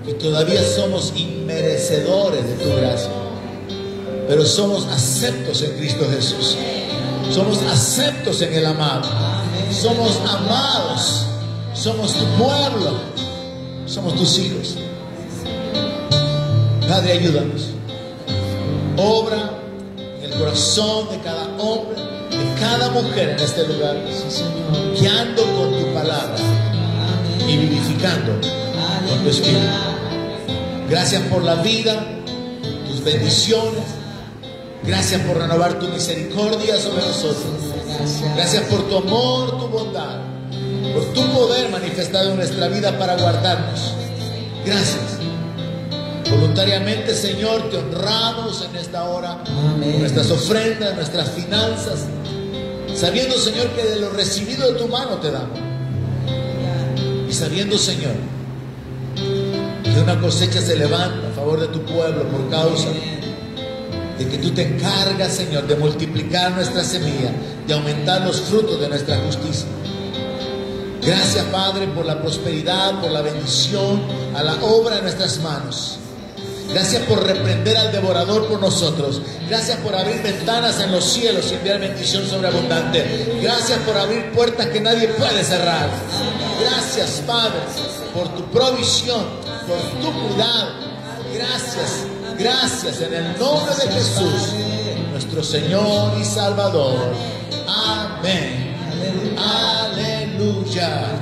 y todavía somos inmerecedores de tu gracia, pero somos aceptos en Cristo Jesús. Somos aceptos en el amado. Somos amados. Somos tu pueblo. Somos tus hijos. Padre, ayúdanos. Obra en el corazón de cada hombre, de cada mujer en este lugar, guiando con tu palabra y vivificando con tu Espíritu. Gracias por la vida, tus bendiciones. Gracias por renovar tu misericordia sobre nosotros. Gracias por tu amor, tu bondad, por tu poder manifestado en nuestra vida para guardarnos. Gracias. Voluntariamente, Señor, te honramos en esta hora. Amén. Nuestras ofrendas, nuestras finanzas, sabiendo, Señor, que de lo recibido de tu mano te damos. Y sabiendo, Señor, que una cosecha se levanta a favor de tu pueblo por causa de que tú te encargas, Señor, de multiplicar nuestra semilla, de aumentar los frutos de nuestra justicia. Gracias, Padre, por la prosperidad, por la bendición a la obra de nuestras manos. Gracias por reprender al devorador por nosotros. Gracias por abrir ventanas en los cielos y enviar bendición sobreabundante. Gracias por abrir puertas que nadie puede cerrar. Gracias, Padre, por tu provisión, por tu cuidado. Gracias, gracias en el nombre de Jesús, nuestro Señor y Salvador. Amén. Aleluya.